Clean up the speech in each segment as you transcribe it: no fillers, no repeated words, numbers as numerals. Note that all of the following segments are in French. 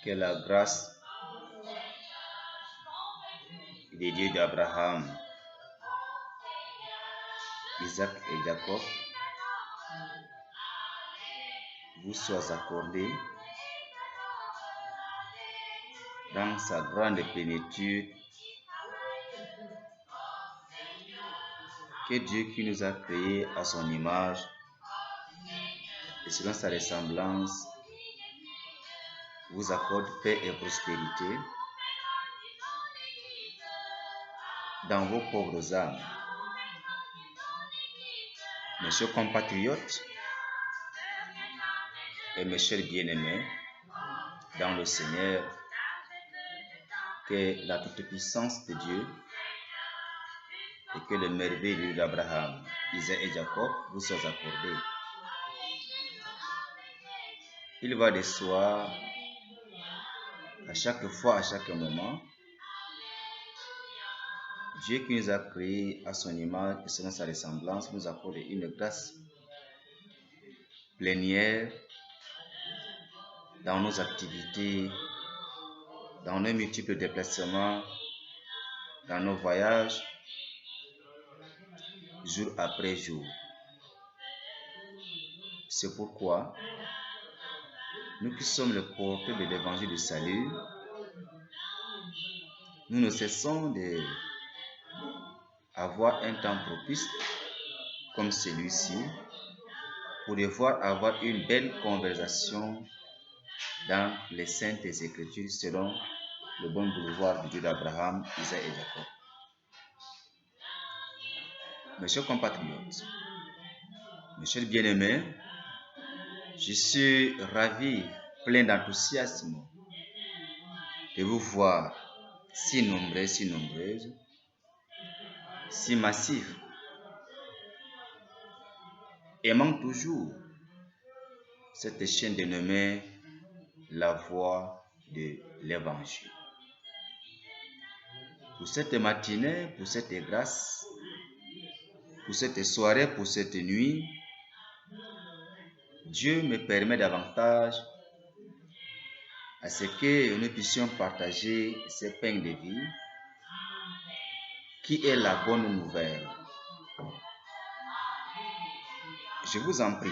Que la grâce des dieux d'Abraham, Isaac et Jacob vous soit accordée dans sa grande plénitude. Que Dieu qui nous a créés à son image et selon sa ressemblance vous accorde paix et prospérité dans vos pauvres âmes. Mes chers compatriotes et mes chers bien-aimés dans le Seigneur, que la toute-puissance de Dieu et que le merveilleux d'Abraham, Isaac et Jacob vous soient accordés. Il va de soi, à chaque fois, à chaque moment, Dieu qui nous a créés à son image et selon sa ressemblance nous accorde une grâce plénière dans nos activités, dans nos multiples déplacements, dans nos voyages, jour après jour. C'est pourquoi nous qui sommes le porteur de l'évangile du salut, nous ne cessons d'avoir un temps propice comme celui-ci pour devoir avoir une belle conversation dans les saintes écritures selon le bon vouloir du Dieu d'Abraham, Isaac et Jacob. Mes chers compatriotes, mes chers bien-aimés, je suis ravi, plein d'enthousiasme de vous voir si nombreux, si nombreuses, si massifs, aimant toujours cette chaîne dénommée la voie de l'évangile. Pour cette matinée, pour cette grâce, pour cette soirée, pour cette nuit, Dieu me permet davantage à ce que nous puissions partager ces pains de vie qui est la bonne nouvelle. Je vous en prie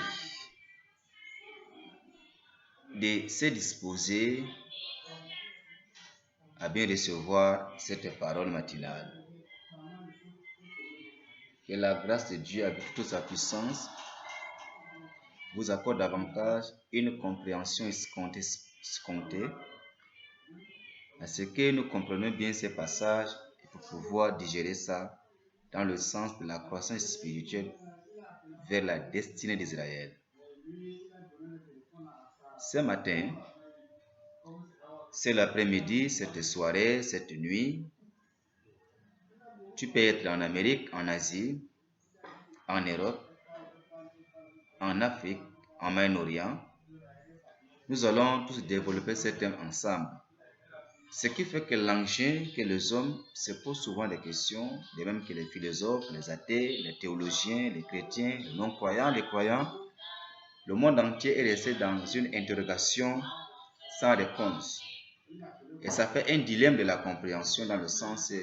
de se disposer à bien recevoir cette parole matinale. Que la grâce de Dieu avec toute sa puissance vous accorde davantage une compréhension escomptée à ce que nous comprenions bien ces passages et pour pouvoir digérer ça dans le sens de la croissance spirituelle vers la destinée d'Israël. Ce matin, c'est l'après-midi, cette soirée, cette nuit. Tu peux être en Amérique, en Asie, en Europe, en Afrique, en Moyen-Orient. Nous allons tous développer ce thème ensemble. Ce qui fait que l'engin, que les hommes se posent souvent des questions, de même que les philosophes, les athées, les théologiens, les chrétiens, les non-croyants, les croyants. Le monde entier est resté dans une interrogation sans réponse. Et ça fait un dilemme de la compréhension dans le sens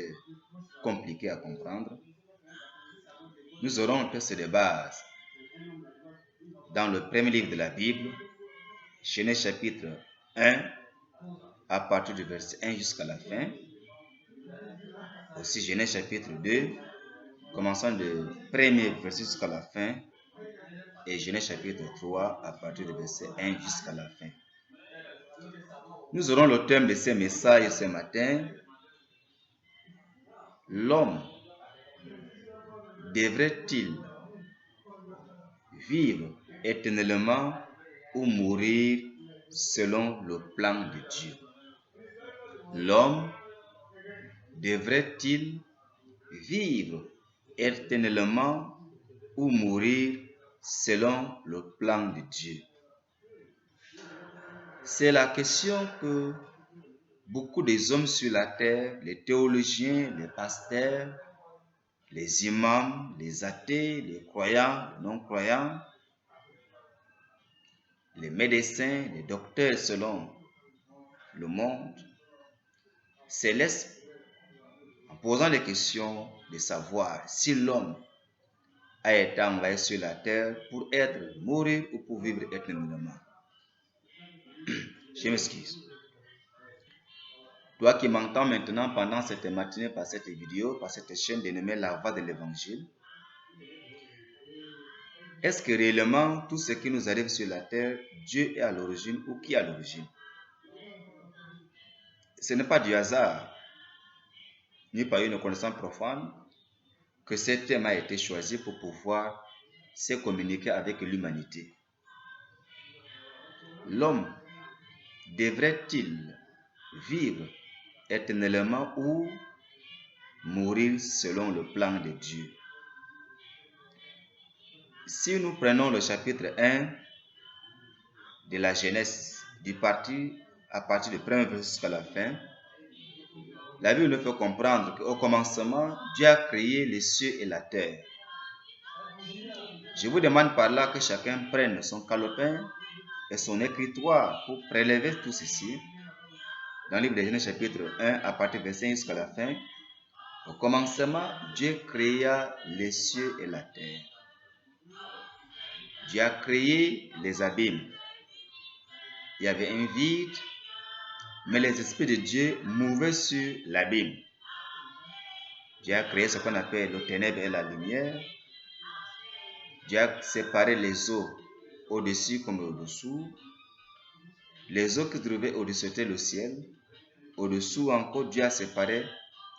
compliqué à comprendre. Nous aurons un texte de base dans le premier livre de la Bible, Genèse chapitre 1, à partir du verset 1 jusqu'à la fin. Aussi Genèse chapitre 2, commençant du premier verset jusqu'à la fin. Et Genèse chapitre 3, à partir du verset 1 jusqu'à la fin. Nous aurons le thème de ces messages ce matin. L'homme devrait-il vivre éternellement ou mourir selon le plan de Dieu? L'homme devrait-il vivre éternellement ou mourir selon le plan de Dieu? C'est la question que beaucoup des hommes sur la terre, les théologiens, les pasteurs, les imams, les athées, les croyants, les non-croyants, les médecins, les docteurs selon le monde, céleste, en posant les questions de savoir si l'homme a été envoyé sur la terre pour mourir ou pour vivre éternellement. Je m'excuse. Toi qui m'entends maintenant pendant cette matinée par cette vidéo, par cette chaîne dénommée La Voix de l'Évangile, est-ce que réellement tout ce qui nous arrive sur la terre, Dieu est à l'origine ou qui est à l'origine? Ce n'est pas du hasard, ni par une connaissance profonde, que ce thème a été choisi pour pouvoir se communiquer avec l'humanité. L'homme devrait-il vivre éternellement ou mourir selon le plan de Dieu? Si nous prenons le chapitre 1 de la Genèse, à partir du premier verset jusqu'à la fin, la Bible nous fait comprendre qu'au commencement, Dieu a créé les cieux et la terre. Je vous demande par là que chacun prenne son calepin et son écritoire pour prélever tout ceci. Dans le livre de Genèse chapitre 1, à partir du verset 1 jusqu'à la fin, au commencement, Dieu créa les cieux et la terre. Dieu a créé les abîmes. Il y avait un vide, mais les esprits de Dieu mouvaient sur l'abîme. Dieu a créé ce qu'on appelle le ténèbre et la lumière. Dieu a séparé les eaux au-dessus comme au-dessous. Les eaux qui se trouvaient au-dessus étaient le ciel. Au-dessous encore, Dieu a séparé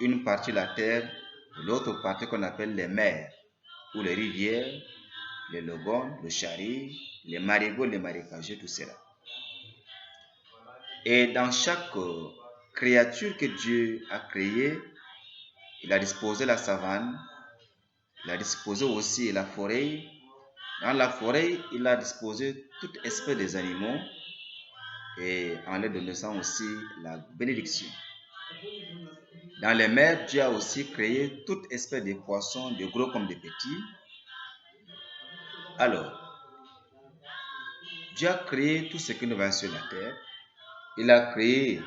une partie de la terre de l'autre partie qu'on appelle les mers, ou les rivières, les lagons, le chari, les marigots, les marécageux, tout cela. Et dans chaque créature que Dieu a créée, il a disposé la savane, il a disposé aussi la forêt. Dans la forêt, il a disposé toute espèce des animaux et en leur donnant aussi la bénédiction. Dans les mers, Dieu a aussi créé toute espèce de poissons, de gros comme de petits. Alors, Dieu a créé tout ce qui nous va sur la terre. Il a créé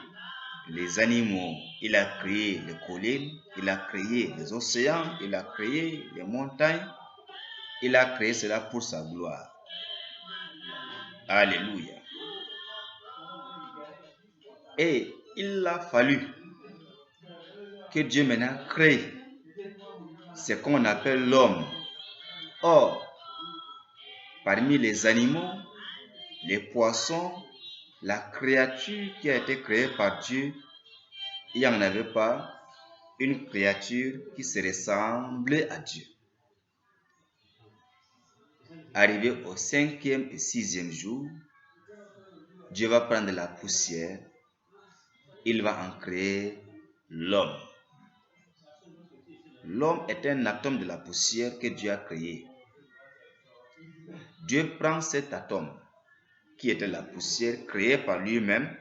les animaux, il a créé les collines, il a créé les océans, il a créé les montagnes. Il a créé cela pour sa gloire. Alléluia. Et il a fallu que Dieu maintenant crée ce qu'on appelle l'homme. Or, parmi les animaux, les poissons, la créature qui a été créée par Dieu, il n'y en avait pas une créature qui se ressemblait à Dieu. Arrivé au 5e et 6e jour, Dieu va prendre la poussière, il va en créer l'homme. L'homme est un atome de la poussière que Dieu a créé. Dieu prend cet atome, qui était la poussière créée par lui-même,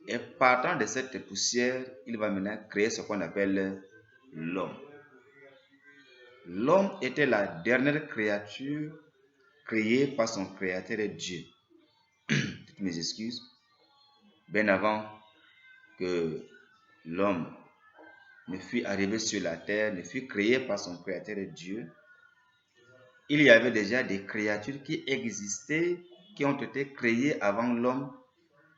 et partant de cette poussière, il va maintenant créer ce qu'on appelle l'homme. L'homme était la dernière créature créée par son créateur Dieu. Toutes mes excuses. Bien avant que l'homme ne fût arrivé sur la terre, ne fût créé par son créateur Dieu, il y avait déjà des créatures qui existaient, qui ont été créées avant l'homme,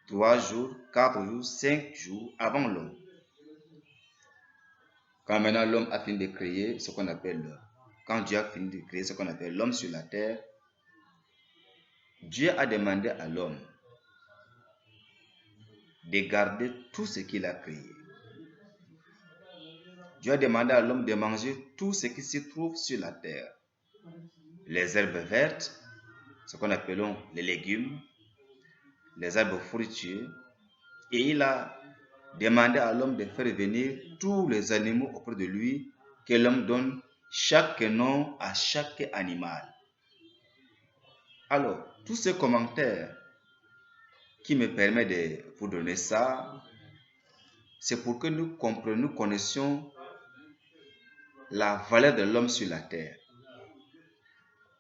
3 jours, 4 jours, 5 jours avant l'homme. Quand maintenant l'homme a fini de créer ce qu'on appelle l'homme, quand Dieu a fini de créer ce qu'on appelle l'homme sur la terre, Dieu a demandé à l'homme de garder tout ce qu'il a créé. Dieu a demandé à l'homme de manger tout ce qui se trouve sur la terre. Les herbes vertes, ce qu'on appelle les légumes, les arbres fruitiers, et il a demandé à l'homme de faire venir tous les animaux auprès de lui, que l'homme donne chaque nom à chaque animal. Alors, tous ces commentaires qui me permettent de vous donner ça, c'est pour que nous comprenions, nous connaissions la valeur de l'homme sur la terre.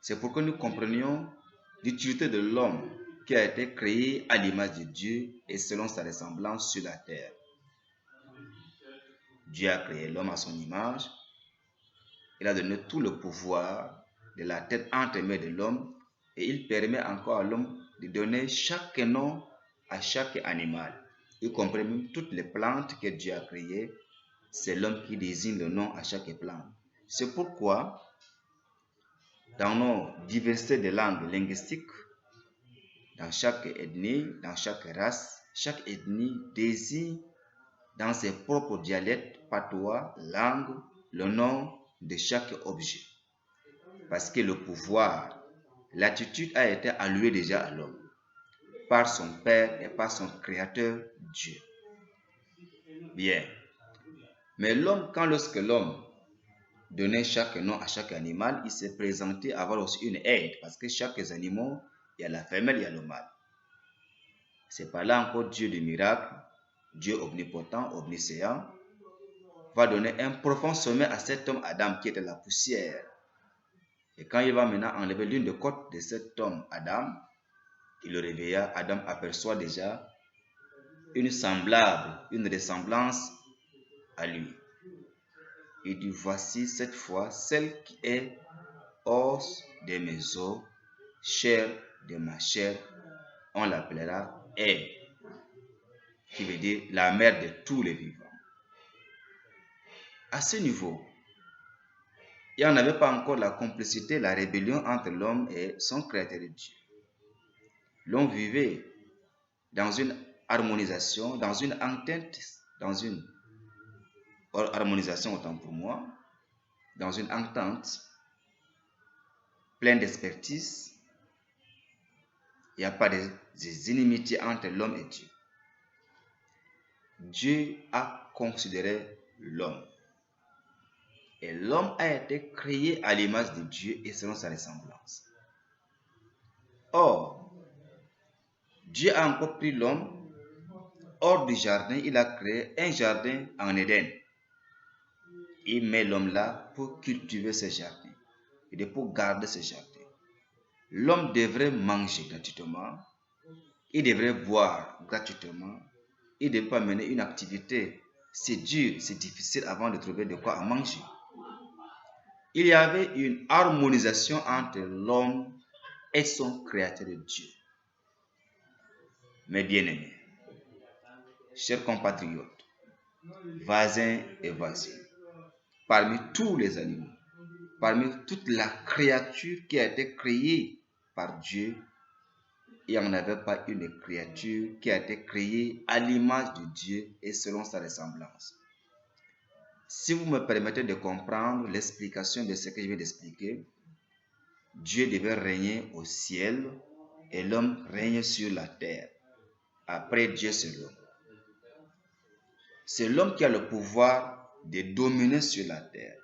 C'est pour que nous comprenions l'utilité de l'homme qui a été créé à l'image de Dieu et selon sa ressemblance sur la terre. Dieu a créé l'homme à son image. Il a donné tout le pouvoir de la tête entre les mains de l'homme et il permet encore à l'homme de donner chaque nom à chaque animal, y compris même toutes les plantes que Dieu a créées. C'est l'homme qui désigne le nom à chaque plante. C'est pourquoi, dans nos diversités de langues linguistiques, dans chaque ethnie, dans chaque race, chaque ethnie désigne dans ses propres dialectes, patois, langues, le nom de chaque objet. Parce que le pouvoir, l'attitude a été allouée déjà à l'homme, par son Père et par son Créateur Dieu. Bien. Mais l'homme, lorsque l'homme donnait chaque nom à chaque animal, il s'est présenté avoir aussi une aide, parce que chaque animal, il y a la femelle, il y a le mâle. C'est par là encore Dieu du miracle, Dieu omnipotent, omniscient, va donner un profond sommet à cet homme Adam qui était la poussière. Et quand il va maintenant enlever l'une des côtes de cet homme Adam, il le réveilla, Adam aperçoit déjà une ressemblance à lui. Il dit, voici cette fois celle qui est os de mes os, chair de ma chair, on l'appellera Ève, qui veut dire la mère de tous les vivants. À ce niveau, il n'y en avait pas encore la complicité, la rébellion entre l'homme et son créateur Dieu. L'homme vivait dans une harmonisation, dans une entente, autant pour moi, dans une entente pleine d'expertise. Il n'y a pas des inimitiés entre l'homme et Dieu. Dieu a considéré l'homme. Et l'homme a été créé à l'image de Dieu et selon sa ressemblance. Or, Dieu a encore pris l'homme hors du jardin. Il a créé un jardin en Éden. Il met l'homme là pour cultiver ce jardin et pour garder ce jardin. L'homme devrait manger gratuitement. Il devrait boire gratuitement. Il ne devrait pas mener une activité. C'est dur, c'est difficile avant de trouver de quoi manger. Il y avait une harmonisation entre l'homme et son créateur Dieu. Mes bien-aimés, chers compatriotes, voisins et voisines, parmi tous les animaux, parmi toute la créature qui a été créée par Dieu, il n'y en avait pas une créature qui a été créée à l'image de Dieu et selon sa ressemblance. Si vous me permettez de comprendre l'explication de ce que je viens d'expliquer, Dieu devait régner au ciel et l'homme règne sur la terre. Après Dieu, c'est l'homme. C'est l'homme qui a le pouvoir de dominer sur la terre.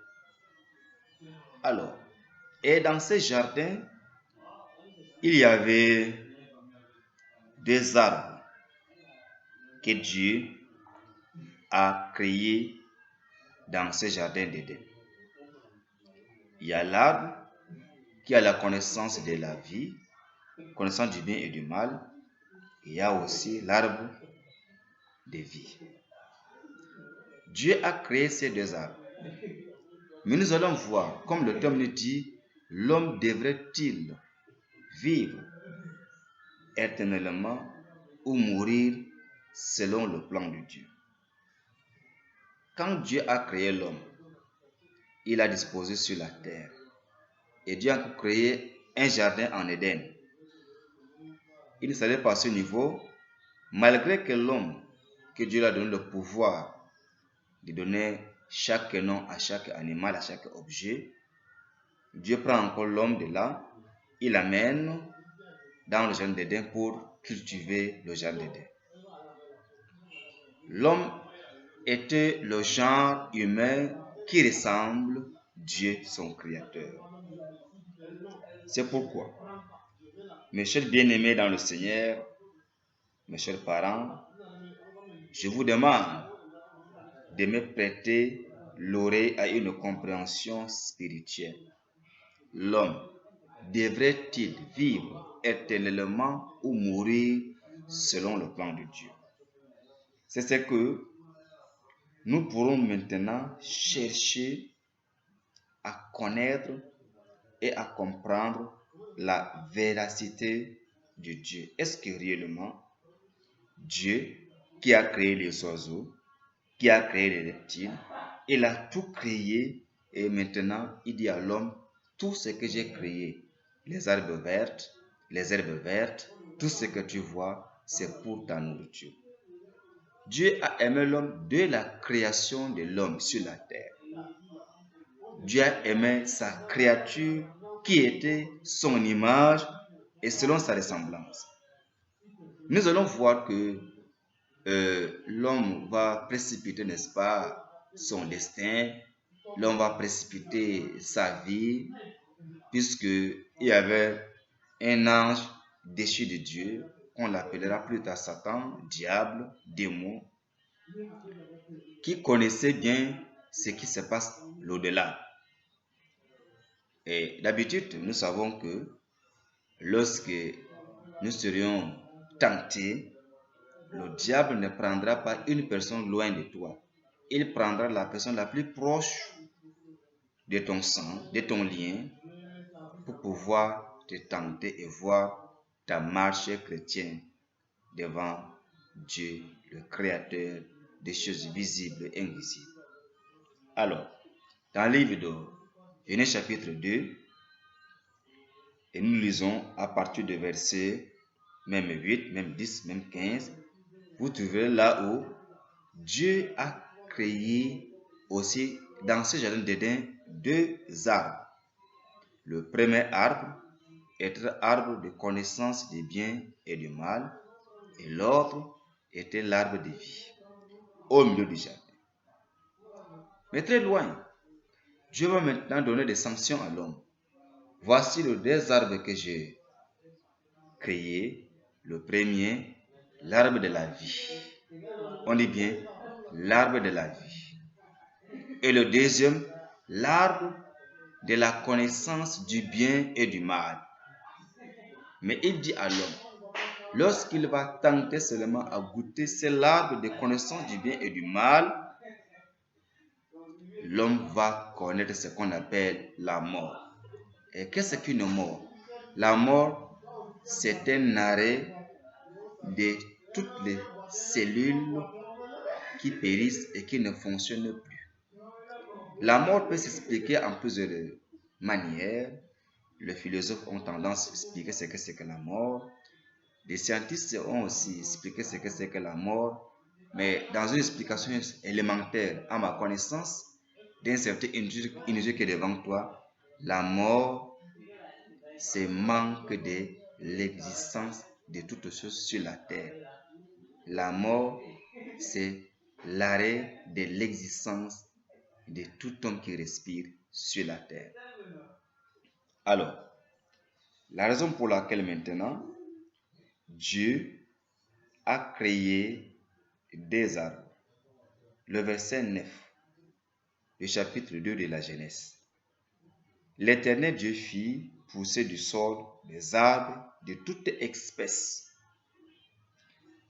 Alors, et dans ce jardin, il y avait des arbres que Dieu a créés dans ce jardin d'Éden. Il y a l'arbre qui a la connaissance de la vie, connaissance du bien et du mal. Il y a aussi l'arbre de vie. Dieu a créé ces deux arbres. Mais nous allons voir, comme le terme nous dit, l'homme devrait-il vivre éternellement ou mourir selon le plan de Dieu. Quand Dieu a créé l'homme, il a disposé sur la terre. Et Dieu a créé un jardin en Éden. Il ne savait pas à ce niveau, malgré que l'homme, que Dieu lui a donné le pouvoir de donner chaque nom à chaque animal, à chaque objet, Dieu prend encore l'homme de là, il l'amène dans le jardin d'Éden pour cultiver le jardin d'Éden. L'homme était le genre humain qui ressemble Dieu, son Créateur. C'est pourquoi, mes chers bien-aimés dans le Seigneur, mes chers parents, je vous demande de me prêter l'oreille à une compréhension spirituelle. L'homme devrait-il vivre éternellement ou mourir selon le plan de Dieu. C'est ce que nous pourrons maintenant chercher à connaître et à comprendre la véracité de Dieu. Est-ce que réellement Dieu qui a créé les oiseaux, qui a créé les reptiles, il a tout créé et maintenant il dit à l'homme, tout ce que j'ai créé, les herbes vertes, tout ce que tu vois, c'est pour ta nourriture. Dieu a aimé l'homme de la création de l'homme sur la terre. Dieu a aimé sa créature qui était son image et selon sa ressemblance. Nous allons voir que l'homme va précipiter, n'est-ce pas, son destin. L'homme va précipiter sa vie, puisqu'il y avait un ange déchu de Dieu, qu'on l'appellera plus tard Satan, diable, démon, qui connaissait bien ce qui se passe l'au-delà. Et d'habitude, nous savons que lorsque nous serions tentés, le diable ne prendra pas une personne loin de toi. Il prendra la personne la plus proche de ton sang, de ton lien, pour pouvoir te tenter et voir ta marche chrétienne devant Dieu, le Créateur des choses visibles et invisibles. Alors, dans le livre de Genèse chapitre 2, et nous lisons à partir de versets même 8, même 10, même 15, vous trouverez là où Dieu a créé aussi dans ce jardin d'Éden 2 arbres. Le premier arbre était l'arbre de connaissance du bien et du mal, et l'autre était l'arbre de vie, au milieu du jardin. Mais très loin, Dieu va maintenant donner des sanctions à l'homme. Voici les 2 arbres que j'ai créés. Le premier, l'arbre de la vie. On dit bien l'arbre de la vie. Et le deuxième, l'arbre de la connaissance du bien et du mal. Mais il dit à l'homme, lorsqu'il va tenter seulement à goûter, c'est l'arbre de connaissance du bien et du mal, l'homme va connaître ce qu'on appelle la mort. Et qu'est-ce qu'une mort? La mort, c'est un arrêt de toutes les cellules qui périssent et qui ne fonctionnent plus. La mort peut s'expliquer en plusieurs manières. Les philosophes ont tendance à expliquer ce que c'est que la mort. Les scientifiques ont aussi expliqué ce que c'est que la mort. Mais dans une explication élémentaire, à ma connaissance, d'un certain individu qui est devant toi, la mort, c'est manque de l'existence de toutes choses sur la terre. La mort, c'est l'arrêt de l'existence de tout homme qui respire sur la terre. Alors, la raison pour laquelle maintenant Dieu a créé 2 arbres. Le verset 9 du chapitre 2 de la Genèse. L'Éternel Dieu fit pousser du sol des arbres de toute espèce,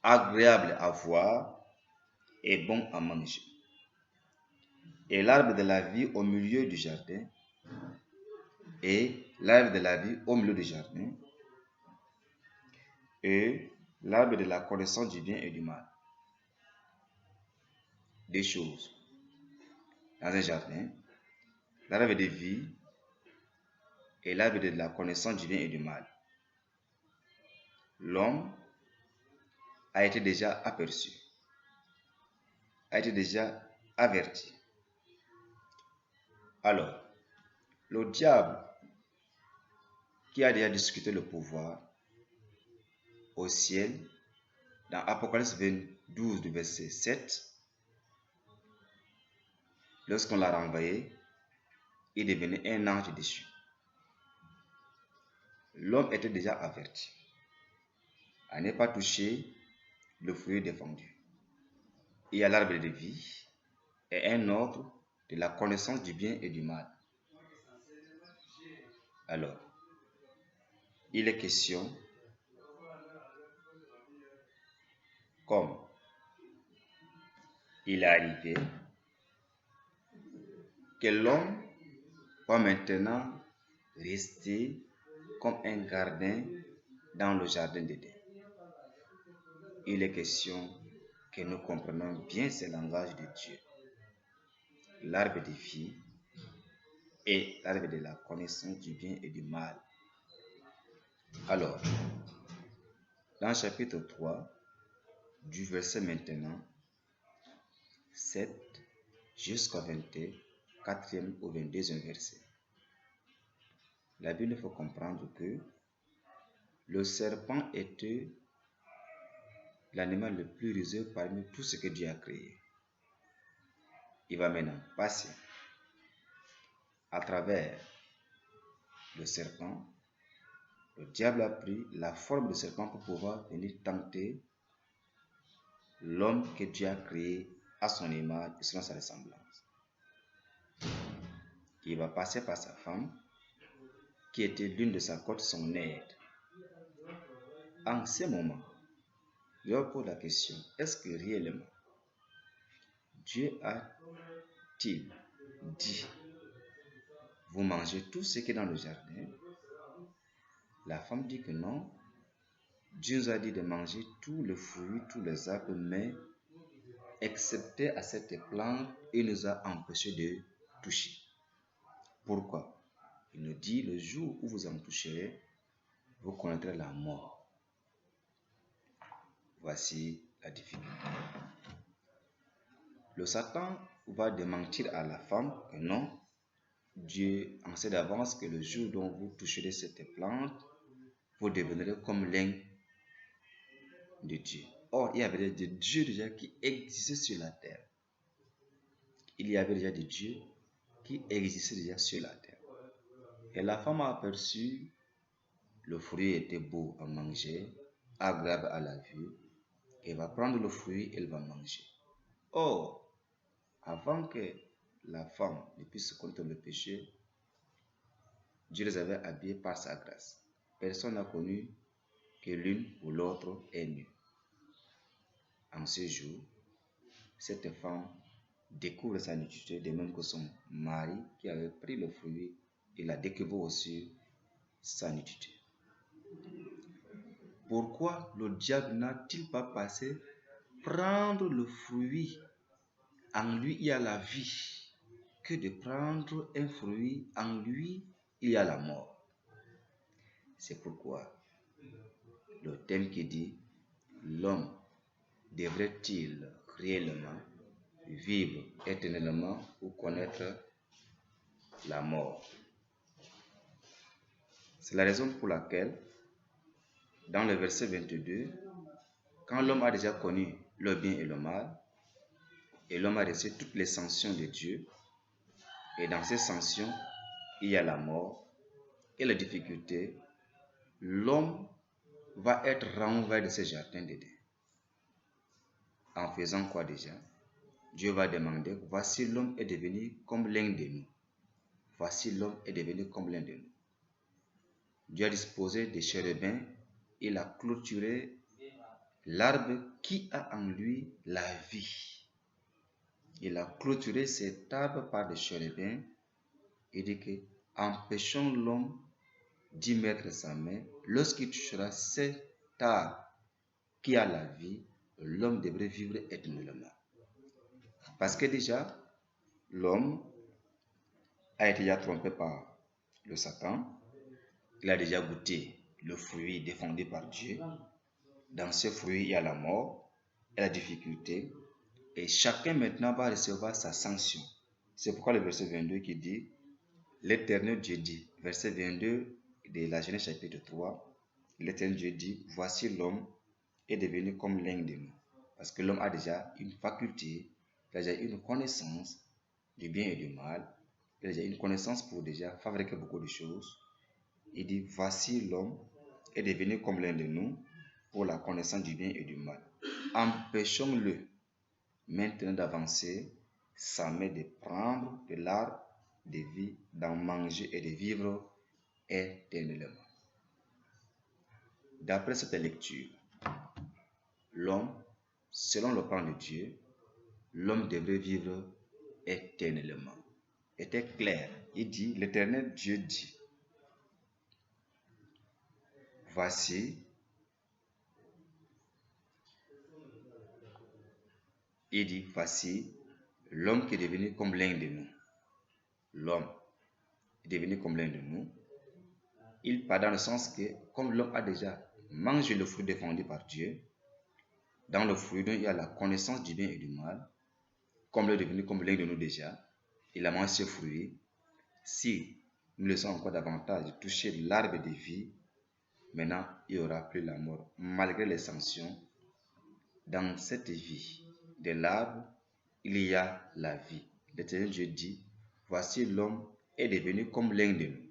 agréables à voir et bons à manger. Et l'arbre de la vie au milieu du jardin, et l'arbre de la vie au milieu du jardin, et l'arbre de la connaissance du bien et du mal. 2 choses. Dans un jardin, l'arbre de vie et l'arbre de la connaissance du bien et du mal. L'homme a été déjà aperçu, a été déjà averti. Alors, le diable qui a déjà discuté le pouvoir au ciel, dans Apocalypse 12, du verset 7, lorsqu'on l'a renvoyé, il devenait un ange déchu. L'homme était déjà averti à ne pas toucher le fruit défendu. Il y a l'arbre de vie et un autre de la connaissance du bien et du mal. Alors, il est question comme il est arrivé que l'homme va maintenant rester comme un gardien dans le jardin d'Éden. Il est question que nous comprenons bien ce langage de Dieu. L'arbre de vie et l'arbre de la connaissance du bien et du mal. Alors, dans le chapitre 3, du verset maintenant 7 jusqu'au 24e ou 22e verset, la Bible faut comprendre que le serpent était l'animal le plus rusé parmi tout ce que Dieu a créé. Il va maintenant passer à travers le serpent. Le diable a pris la forme du serpent pour pouvoir venir tenter l'homme que Dieu a créé à son image et selon sa ressemblance. Il va passer par sa femme, qui était l'une de sa côte, son aide. En ce moment, je me pose la question, est-ce que réellement Dieu a-t-il dit, vous mangez tout ce qui est dans le jardin? La femme dit que non. Dieu nous a dit de manger tous les fruits, tous les arbres, mais excepté à cette plante, il nous a empêchés de toucher. Pourquoi? Il nous dit, le jour où vous en toucherez, vous connaîtrez la mort. Voici la difficulté. Le Satan va démentir à la femme que non, Dieu en sait d'avance que le jour dont vous toucherez cette plante, vous deviendrez comme l'un de Dieu. Or, il y avait des dieux déjà qui existaient sur la terre. Il y avait déjà des dieux qui existaient déjà sur la terre. Et la femme a aperçu le fruit était beau à manger, agréable à la vue. Elle va prendre le fruit et elle va manger. Or, avant que la femme ne puisse se connaître le péché, Dieu les avait habillés par sa grâce. Personne n'a connu que l'une ou l'autre est nue. En ce jour, cette femme découvre sa nudité, de même que son mari qui avait pris le fruit, il a découvert aussi sa nudité. Pourquoi le diable n'a-t-il pas passé prendre le fruit? En lui, il y a la vie, que de prendre un fruit, en lui, il y a la mort. C'est pourquoi le thème qui dit, l'homme devrait-il réellement vivre éternellement ou connaître la mort? C'est la raison pour laquelle, dans le verset 22, quand l'homme a déjà connu le bien et le mal, et l'homme a reçu toutes les sanctions de Dieu, et dans ces sanctions, il y a la mort et la difficulté, l'homme va être renvoyé de ce jardin d'Éden. En faisant quoi déjà? Dieu va demander, voici l'homme est devenu comme l'un de nous. Voici l'homme est devenu comme l'un de nous. Dieu a disposé des chérubins, il a clôturé l'arbre qui a en lui la vie. Il a clôturé cet arbre par des chérubins. Il dit que, empêchons l'homme d'y mettre sa main. Lorsqu'il touchera cet arbre qui a la vie, l'homme devrait vivre éternellement. Parce que déjà, l'homme a été déjà trompé par le Satan. Il a déjà goûté le fruit défendu par Dieu. Dans ce fruit, il y a la mort et la difficulté. Et chacun maintenant va recevoir sa sanction. C'est pourquoi le verset 22 qui dit, l'Éternel Dieu dit, verset 22 de la Genèse chapitre 3, l'Éternel Dieu dit, voici l'homme est devenu comme l'un de nous. Parce que l'homme a déjà une faculté, il a déjà une connaissance du bien et du mal, il a déjà une connaissance pour déjà fabriquer beaucoup de choses. Il dit, voici l'homme est devenu comme l'un de nous pour la connaissance du bien et du mal. Empêchons-le maintenant d'avancer, sa main de prendre de l'arbre de vie, d'en manger et de vivre éternellement. D'après cette lecture, l'homme selon le plan de Dieu, l'homme devrait vivre éternellement. Était clair. Il dit, l'Éternel Dieu dit, voici, l'homme qui est devenu comme l'un de nous. L'homme est devenu comme l'un de nous. Il part dans le sens que, comme l'homme a déjà mangé le fruit défendu par Dieu, dans le fruit dont il y a la connaissance du bien et du mal, comme l'homme est devenu comme l'un de nous déjà, il a mangé ce fruit. Si nous laissons encore davantage de toucher l'arbre de vie, maintenant il n'y aura plus la mort. Malgré les sanctions, dans cette vie de l'arbre, il y a la vie. L'Éternel Dieu dit, voici l'homme est devenu comme l'un de nous.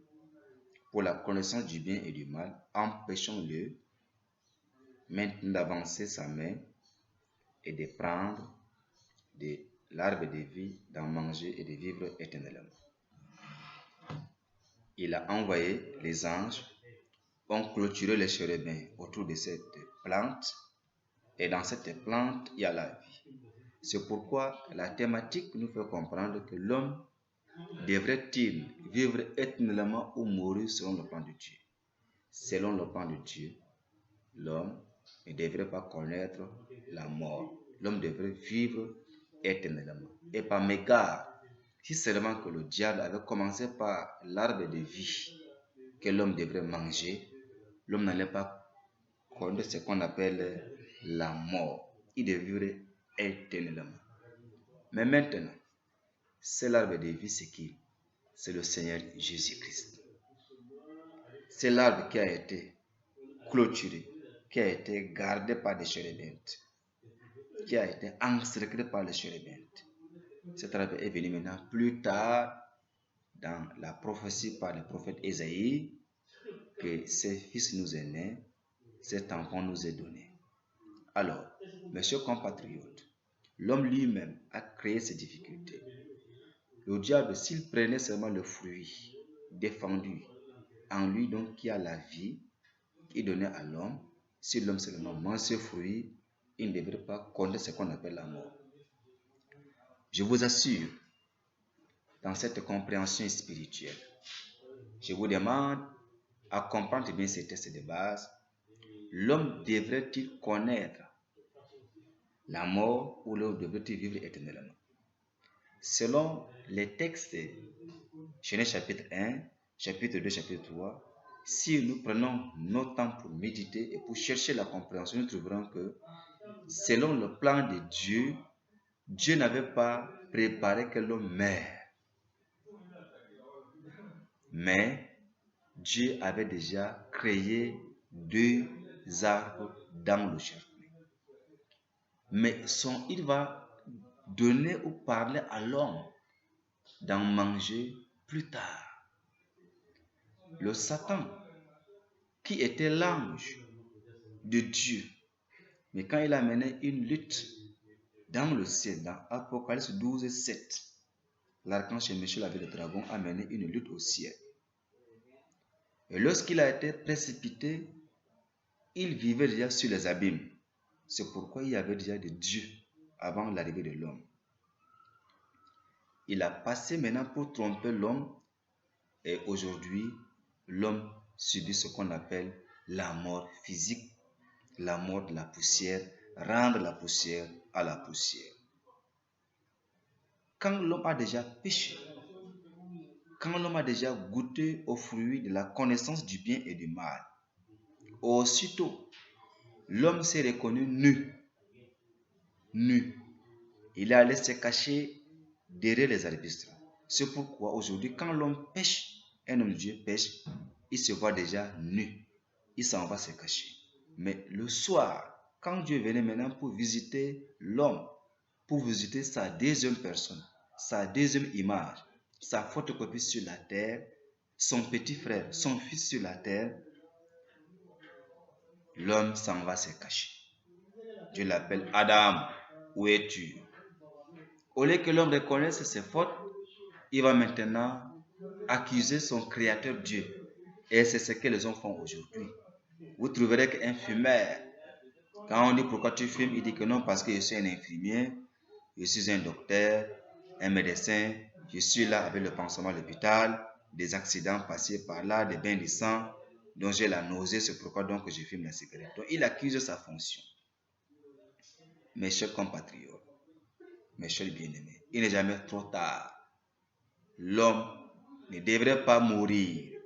Pour la connaissance du bien et du mal, empêchons-le maintenant d'avancer sa main et de prendre de l'arbre de vie, d'en manger et de vivre éternellement. Il a envoyé les anges, ont clôturé les chérubins autour de cette plante, et dans cette plante, il y a la vie. C'est pourquoi la thématique nous fait comprendre que l'homme devrait-il vivre éternellement ou mourir selon le plan de Dieu. Selon le plan de Dieu, l'homme ne devrait pas connaître la mort. L'homme devrait vivre éternellement. Et par mégarde, si seulement que le diable avait commencé par l'arbre de vie que l'homme devrait manger, l'homme n'allait pas connaître ce qu'on appelle la mort. Il devrait vivre éternellement. Mais maintenant, c'est l'arbre de vie, c'est qui? C'est le Seigneur Jésus-Christ. C'est l'arbre qui a été clôturé, qui a été gardé par des chérubins, qui a été encerclé par les chérubins. Cet arbre est venu maintenant plus tard dans la prophétie par le prophète Ésaïe que ce fils nous est né, cet enfant nous est donné. Alors, mes chers compatriotes, l'homme lui-même a créé ces difficultés. Le diable, s'il prenait seulement le fruit défendu en lui, donc qui a la vie, il donnait à l'homme, si l'homme seulement mange ce fruit, il ne devrait pas connaître ce qu'on appelle la mort. Je vous assure, dans cette compréhension spirituelle, je vous demande à comprendre bien ces textes de base. L'homme devrait-il connaître la mort ou l'homme devrait-il vivre éternellement? Selon les textes Genèse chapitre 1, chapitre 2, chapitre 3, si nous prenons notre temps pour méditer et pour chercher la compréhension, nous trouverons que selon le plan de Dieu, Dieu n'avait pas préparé que l'homme meure. Mais Dieu avait déjà créé 2 arbres dans le jardin. Mais il va donner ou parler à l'homme d'en manger plus tard. Le Satan, qui était l'ange de Dieu, mais quand il a mené une lutte dans le ciel, dans Apocalypse 12, 7, l'archange Michel avec le dragon a mené une lutte au ciel. Et lorsqu'il a été précipité, il vivait déjà sur les abîmes. C'est pourquoi il y avait déjà des dieux avant l'arrivée de l'homme. Il a passé maintenant pour tromper l'homme, et aujourd'hui, l'homme subit ce qu'on appelle la mort physique, la mort de la poussière, rendre la poussière à la poussière. Quand l'homme a déjà péché, quand l'homme a déjà goûté au fruit de la connaissance du bien et du mal, aussitôt, l'homme s'est reconnu nu. Il est allé se cacher derrière les arbustes. C'est pourquoi aujourd'hui, quand l'homme pêche, un homme de Dieu pêche, il se voit déjà nu. Il s'en va se cacher. Mais le soir, quand Dieu venait maintenant pour visiter l'homme, pour visiter sa deuxième personne, sa deuxième image, sa photocopie sur la terre, son petit frère, son fils sur la terre, l'homme s'en va se cacher. Dieu l'appelle Adam, où es-tu? Au lieu que l'homme reconnaisse ses fautes, il va maintenant accuser son créateur Dieu. Et c'est ce que les hommes font aujourd'hui. Vous trouverez qu'un fumeur Quand on dit pourquoi tu fumes, il dit que non, parce que je suis un infirmier, je suis un docteur, un médecin, je suis là avec le pansement à l'hôpital, des accidents passés par là, des bains de sang, donc j'ai la nausée, c'est pourquoi donc je fume la cigarette. Donc il accuse sa fonction. Mes chers compatriotes, mes chers bien-aimés, il n'est jamais trop tard. L'homme ne devrait pas mourir,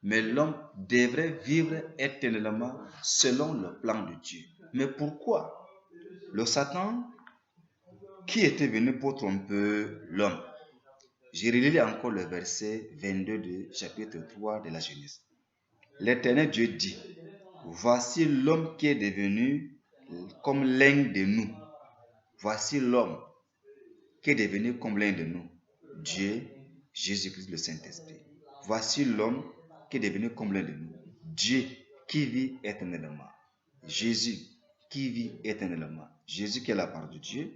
mais l'homme devrait vivre éternellement selon le plan de Dieu. Mais pourquoi? Le Satan, qui était venu pour tromper l'homme? Je relis encore le verset 22 du chapitre 3 de la Genèse. L'Éternel Dieu dit, voici l'homme qui est devenu comme l'un de nous. Voici l'homme qui est devenu comme l'un de nous. Dieu, Jésus-Christ, le Saint-Esprit. Voici l'homme qui est devenu comme l'un de nous. Dieu qui vit éternellement. Jésus qui vit éternellement. Jésus qui est la part de Dieu.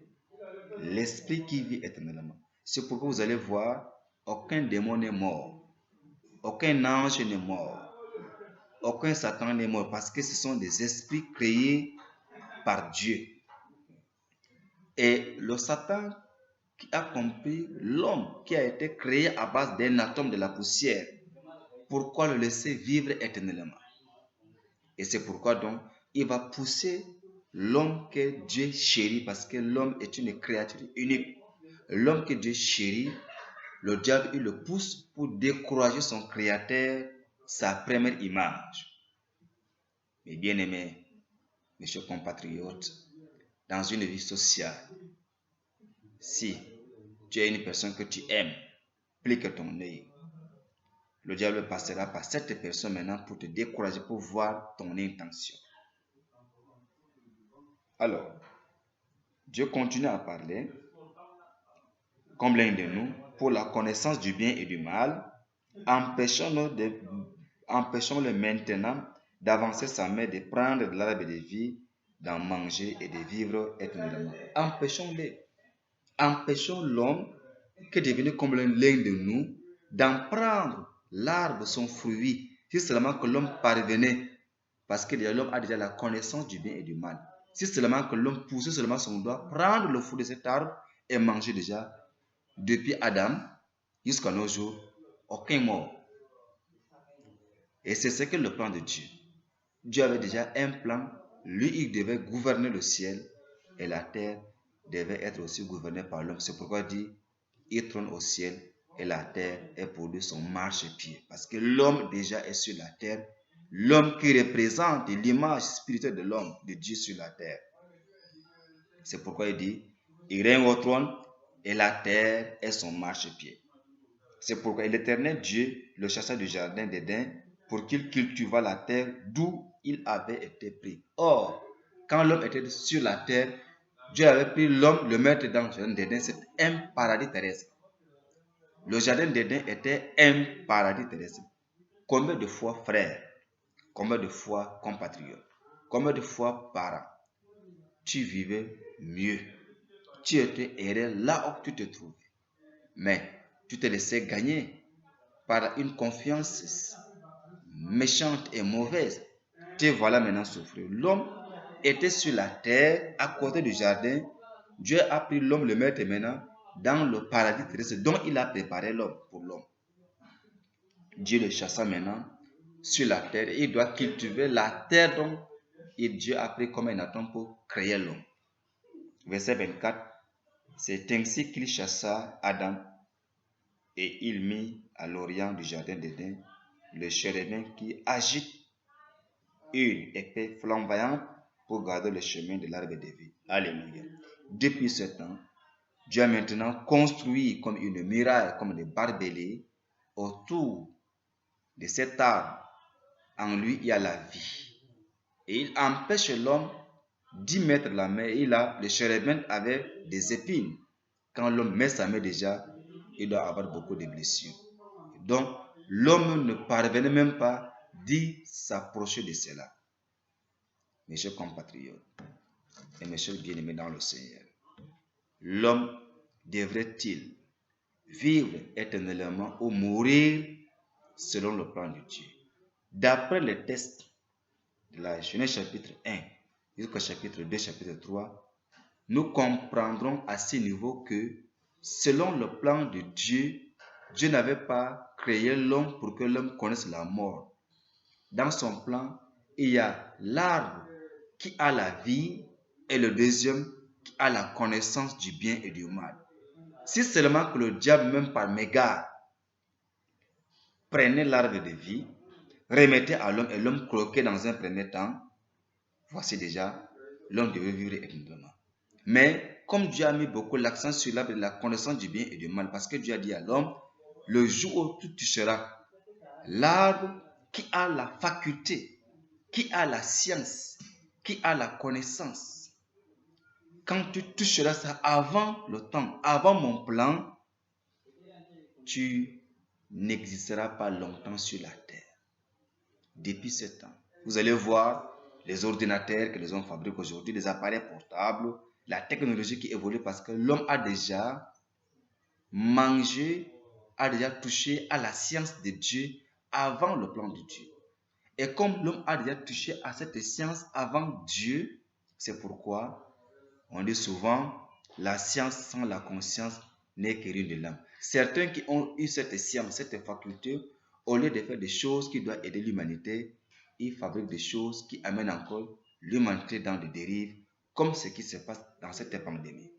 L'Esprit qui vit éternellement. C'est pourquoi vous allez voir, aucun démon n'est mort. Aucun ange n'est mort. Aucun Satan n'est mort parce que ce sont des esprits créés par Dieu. Et le Satan qui a compris l'homme qui a été créé à base d'un atome de la poussière, pourquoi le laisser vivre éternellement? Et c'est pourquoi donc il va pousser l'homme que Dieu chérit, parce que l'homme est une créature unique. L'homme que Dieu chérit, le diable il le pousse pour décourager son créateur, sa première image. Mes bien-aimés, mes chers compatriotes, dans une vie sociale, si tu es une personne que tu aimes, plus que ton œil, le diable passera par cette personne maintenant pour te décourager, pour voir ton intention. Alors, Dieu continue à parler, comme l'un de nous, pour la connaissance du bien et du mal, empêchons-le maintenant d'avancer sa main, de prendre de l'arbre de vie, d'en manger et de vivre éternellement. Empêchons l'homme qui est devenu comme l'un de nous d'en prendre l'arbre, son fruit, si seulement que l'homme parvenait, parce que l'homme a déjà la connaissance du bien et du mal. Si seulement que l'homme poussait seulement son doigt, prendre le fruit de cet arbre et manger déjà, depuis Adam jusqu'à nos jours, aucun mort. Et c'est ce que le plan de Dieu. Dieu avait déjà un plan. Lui, il devait gouverner le ciel et la terre devait être aussi gouvernée par l'homme. C'est pourquoi il dit, il trône au ciel et la terre est pour lui son marchepied. Parce que l'homme déjà est sur la terre. L'homme qui représente l'image spirituelle de l'homme, de Dieu sur la terre. C'est pourquoi il dit, il règne au trône et la terre est son marchepied. C'est pourquoi l'Éternel Dieu le chassa du jardin d'Éden pour qu'il cultivât la terre d'où il avait été pris. Or, quand l'homme était sur la terre, Dieu avait pris l'homme, le mettre dans le jardin d'Éden. C'est un paradis terrestre. Le jardin d'Éden était un paradis terrestre. Combien de fois, frères, combien de fois, compatriotes, combien de fois, parents, tu vivais mieux, tu étais heureux là où tu te trouvais, mais tu te laissais gagner par une confiance méchante et mauvaise. Te voilà maintenant souffrir. L'homme était sur la terre, à côté du jardin. Dieu a pris l'homme, le mettre maintenant dans le paradis terrestre dont il a préparé l'homme pour l'homme. Dieu le chassa maintenant sur la terre. Il doit cultiver la terre dont Dieu a pris comme un atome pour créer l'homme. Verset 24. C'est ainsi qu'il chassa Adam et il mit à l'orient du jardin d'Éden le chérubin qui agite une épée flamboyante pour garder le chemin de l'arbre de vie. Alléluia. Depuis ce temps, Dieu a maintenant construit comme une muraille, comme des barbelés autour de cet arbre. En lui, il y a la vie. Et il empêche l'homme d'y mettre la main. Le chérubin avait des épines. Quand l'homme met sa main déjà, il doit avoir beaucoup de blessures. Donc, l'homme ne parvenait même pas d'y s'approcher de cela. Mes chers compatriotes et mes chers bien-aimés dans le Seigneur, l'homme devrait-il vivre éternellement ou mourir selon le plan de Dieu? D'après les textes de la Genèse chapitre 1 jusqu'au chapitre 2, chapitre 3, nous comprendrons à ce niveau que selon le plan de Dieu, Dieu n'avait pas créé l'homme pour que l'homme connaisse la mort. Dans son plan, il y a l'arbre qui a la vie et le deuxième qui a la connaissance du bien et du mal. Si seulement que le diable, même par mégarde, prenait l'arbre de vie, remettait à l'homme et l'homme croquait dans un premier temps, voici déjà, l'homme devait vivre éternellement. Mais comme Dieu a mis beaucoup l'accent sur l'arbre de la connaissance du bien et du mal, parce que Dieu a dit à l'homme, le jour où tu toucheras l'arbre qui a la faculté, qui a la science, qui a la connaissance, quand tu toucheras ça avant le temps, avant mon plan, tu n'existeras pas longtemps sur la terre. Depuis ce temps, vous allez voir les ordinateurs que les hommes fabriquent aujourd'hui, les appareils portables, la technologie qui évolue parce que l'homme a déjà mangé, a déjà touché à la science de Dieu avant le plan de Dieu. Et comme l'homme a déjà touché à cette science avant Dieu, c'est pourquoi on dit souvent, la science sans la conscience n'est que ruine de l'âme. Certains qui ont eu cette science, cette faculté, au lieu de faire des choses qui doivent aider l'humanité, ils fabriquent des choses qui amènent encore l'humanité dans des dérives, comme ce qui se passe dans cette pandémie.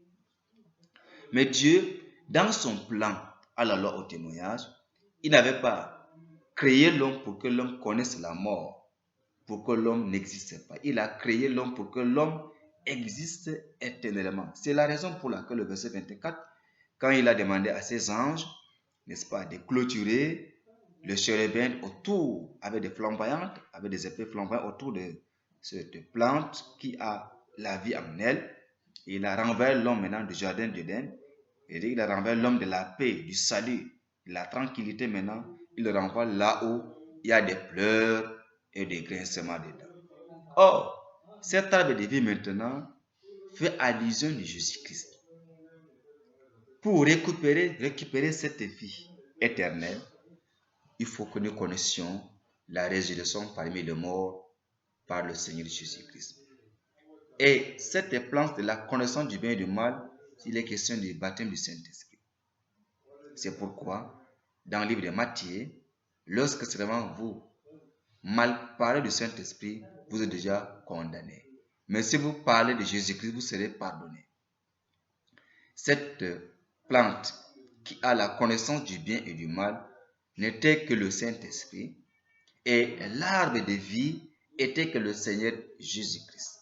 Mais Dieu, dans son plan à la loi au témoignage, il n'avait pas créé l'homme pour que l'homme connaisse la mort, pour que l'homme n'existe pas. Il a créé l'homme pour que l'homme existe éternellement. C'est la raison pour laquelle le verset 24, quand il a demandé à ses anges, n'est-ce pas, de clôturer le chérubin autour avec des flamboyantes, avec des épées flamboyantes autour de cette plante qui a la vie en elle. Il a renversé l'homme maintenant du jardin d'Éden. Il a renversé l'homme de la paix, du salut, de la tranquillité maintenant. Il le renvoie là où il y a des pleurs et des grincements dedans. Or, cet arbre de vie maintenant fait allusion de Jésus-Christ. Pour récupérer cette vie éternelle, il faut que nous connaissions la résurrection parmi les morts par le Seigneur Jésus-Christ. Et cette plante de la connaissance du bien et du mal, il est question du baptême du Saint-Esprit. C'est pourquoi, dans le livre de Matthieu, lorsque seulement vous mal parlez du Saint-Esprit, vous êtes déjà condamné. Mais si vous parlez de Jésus-Christ, vous serez pardonné. Cette plante qui a la connaissance du bien et du mal n'était que le Saint-Esprit et l'arbre de vie était que le Seigneur Jésus-Christ.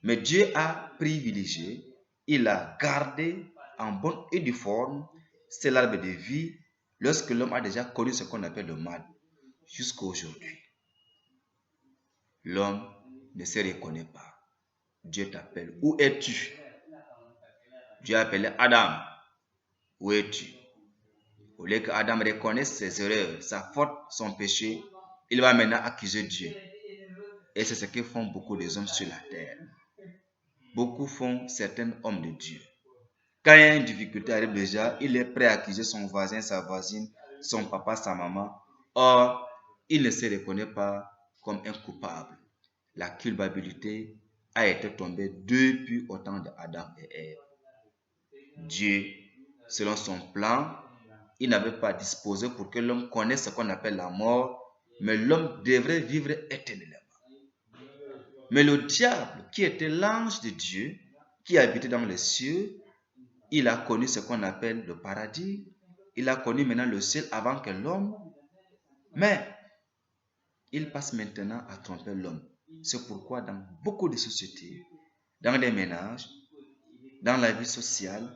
Mais Dieu a privilégié, il a gardé en bonne et due forme, c'est l'arbre de vie lorsque l'homme a déjà connu ce qu'on appelle le mal jusqu'à aujourd'hui. L'homme ne se reconnaît pas. Dieu t'appelle. Où es-tu? Dieu a appelé Adam. Où es-tu? Au lieu qu'Adam reconnaisse ses erreurs, sa faute, son péché, il va maintenant accuser Dieu. Et c'est ce que font beaucoup des hommes sur la terre. Beaucoup font certains hommes de Dieu. Quand il y a une difficulté arrive déjà, il est prêt à accuser son voisin, sa voisine, son papa, sa maman. Or, il ne se reconnaît pas comme un coupable. La culpabilité a été tombée depuis au temps d'Adam et Ève. Dieu, selon son plan, il n'avait pas disposé pour que l'homme connaisse ce qu'on appelle la mort, mais l'homme devrait vivre éternellement. Mais le diable, qui était l'ange de Dieu, qui habitait dans les cieux, il a connu ce qu'on appelle le paradis. Il a connu maintenant le ciel avant que l'homme. Mais il passe maintenant à tromper l'homme. C'est pourquoi dans beaucoup de sociétés, dans les ménages, dans la vie sociale,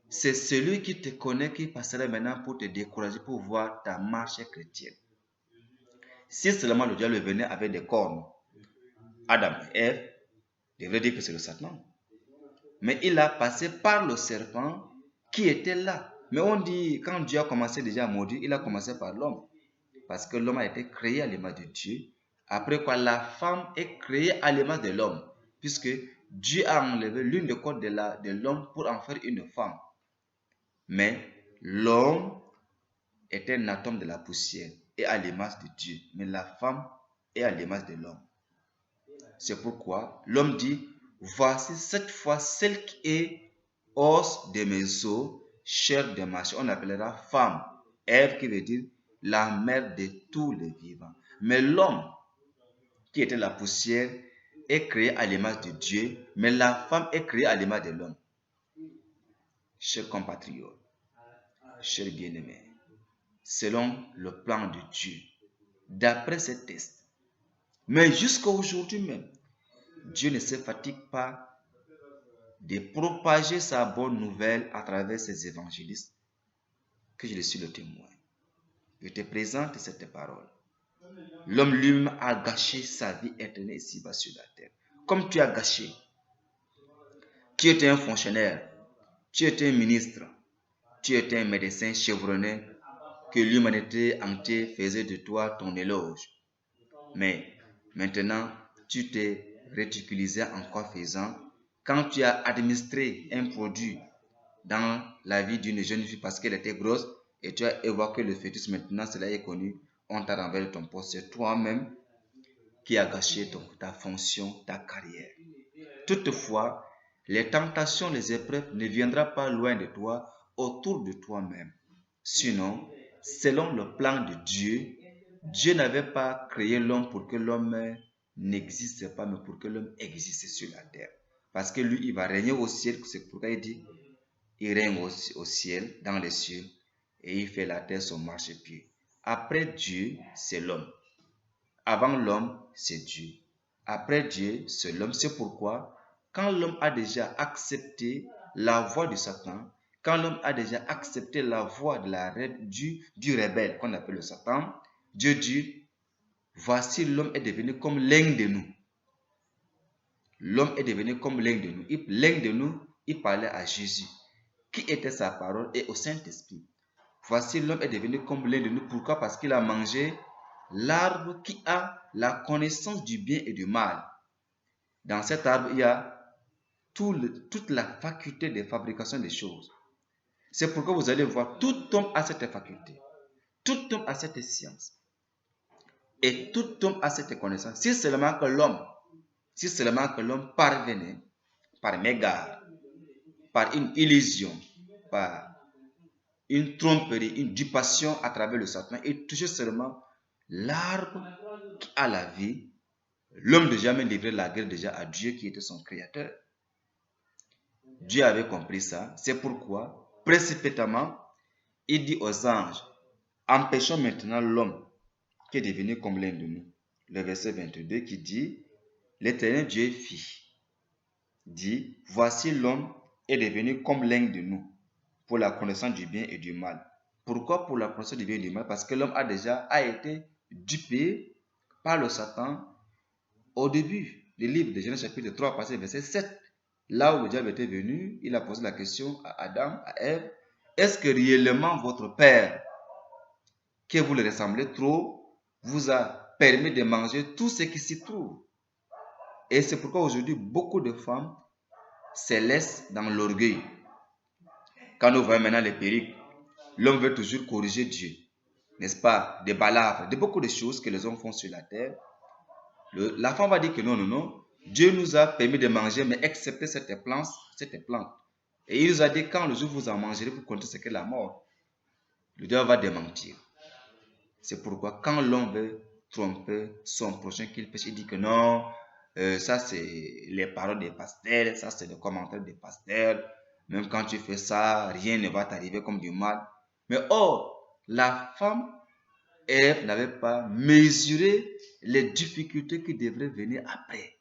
c'est celui qui te connaît qui passerait maintenant pour te décourager, pour voir ta marche chrétienne. Si seulement le diable venait avec des cornes, Adam et Ève devraient dire que c'est le Satan. Mais il a passé par le serpent qui était là. Mais on dit, quand Dieu a commencé déjà à maudire, il a commencé par l'homme. Parce que l'homme a été créé à l'image de Dieu. Après quoi, la femme est créée à l'image de l'homme. Puisque Dieu a enlevé l'une des côtes de l'homme pour en faire une femme. Mais l'homme est un atome de la poussière et à l'image de Dieu. Mais la femme est à l'image de l'homme. C'est pourquoi l'homme dit, voici cette fois celle qui est os de mes os, chair de ma chair. On appellera femme. Ève qui veut dire la mère de tous les vivants. Mais l'homme, qui était la poussière, est créé à l'image de Dieu, mais la femme est créée à l'image de l'homme. Chers compatriotes, chers bien-aimés, selon le plan de Dieu, d'après ces tests, mais jusqu'à aujourd'hui même, Dieu ne se fatigue pas de propager sa bonne nouvelle à travers ses évangélistes, que je suis le témoin. Je te présente cette parole. L'homme lui-même a gâché sa vie éternelle ici-bas sur la terre. Comme tu as gâché. Tu étais un fonctionnaire, tu étais un ministre, tu étais un médecin chevronné, que l'humanité entière faisait de toi ton éloge. Mais maintenant, tu t'es ridiculisé en quoi faisant quand tu as administré un produit dans la vie d'une jeune fille parce qu'elle était grosse et tu as évoqué le fœtus. Maintenant, cela est connu, on t'a renvoyé ton poste. C'est toi-même qui as gâché ta fonction, ta carrière. Toutefois, les tentations, les épreuves ne viendront pas loin de toi, autour de toi-même. Sinon, selon le plan de Dieu, Dieu n'avait pas créé l'homme pour que l'homme n'existe pas, mais pour que l'homme existe sur la terre. Parce que lui, il va régner au ciel, c'est pourquoi il dit, il règne au ciel, dans les cieux, et il fait la terre son marchepied. Après Dieu, c'est l'homme. Avant l'homme, c'est Dieu. Après Dieu, c'est l'homme. C'est pourquoi, quand l'homme a déjà accepté la voie de Satan, quand l'homme a déjà accepté la voie du rebelle, qu'on appelle le Satan, Dieu dit, voici l'homme est devenu comme l'un de nous. L'homme est devenu comme l'un de nous. L'un de nous, il parlait à Jésus, qui était sa parole, et au Saint-Esprit. Voici l'homme est devenu comme l'un de nous. Pourquoi? Parce qu'il a mangé l'arbre qui a la connaissance du bien et du mal. Dans cet arbre, il y a toute la faculté de fabrication des choses. C'est pourquoi vous allez voir, tout homme a cette faculté. Tout homme a cette science. Et tout homme a cette connaissance. Si seulement que l'homme parvenait, par mégarde, par une illusion, par une tromperie, une dupation à travers le Satan, et toucher seulement l'arbre qui a la vie, l'homme déjà même livré la guerre déjà à Dieu qui était son créateur. Dieu avait compris ça. C'est pourquoi, précipitamment, il dit aux anges, empêchons maintenant l'homme qui est devenu comme l'un de nous. Le verset 22 qui dit, l'Éternel Dieu dit, voici l'homme est devenu comme l'un de nous pour la connaissance du bien et du mal. Pourquoi pour la connaissance du bien et du mal? Parce que l'homme a été dupé par le Satan au début du livre de Genèse chapitre 3, verset 7. Là où le diable était venu, il a posé la question à Adam, à Ève, est-ce que réellement votre Père, que vous le ressemblez trop, vous a permis de manger tout ce qui s'y trouve? Et c'est pourquoi aujourd'hui, beaucoup de femmes se laissent dans l'orgueil. Quand nous voyons maintenant les périls, l'homme veut toujours corriger Dieu, n'est-ce pas? Des balafres, de beaucoup de choses que les hommes font sur la terre. La femme va dire que non, Dieu nous a permis de manger, mais excepté cette plante. Et il nous a dit, quand le jour vous en mangerez, vous connaissez ce qu'est la mort. Le diable va démentir. C'est pourquoi quand l'homme veut tromper son prochain qu'il pêche, il dit que non, ça c'est les paroles des pasteurs, ça c'est les commentaires des pasteurs. Même quand tu fais ça, rien ne va t'arriver comme du mal. Mais la femme, Ève, n'avait pas mesuré les difficultés qui devraient venir après.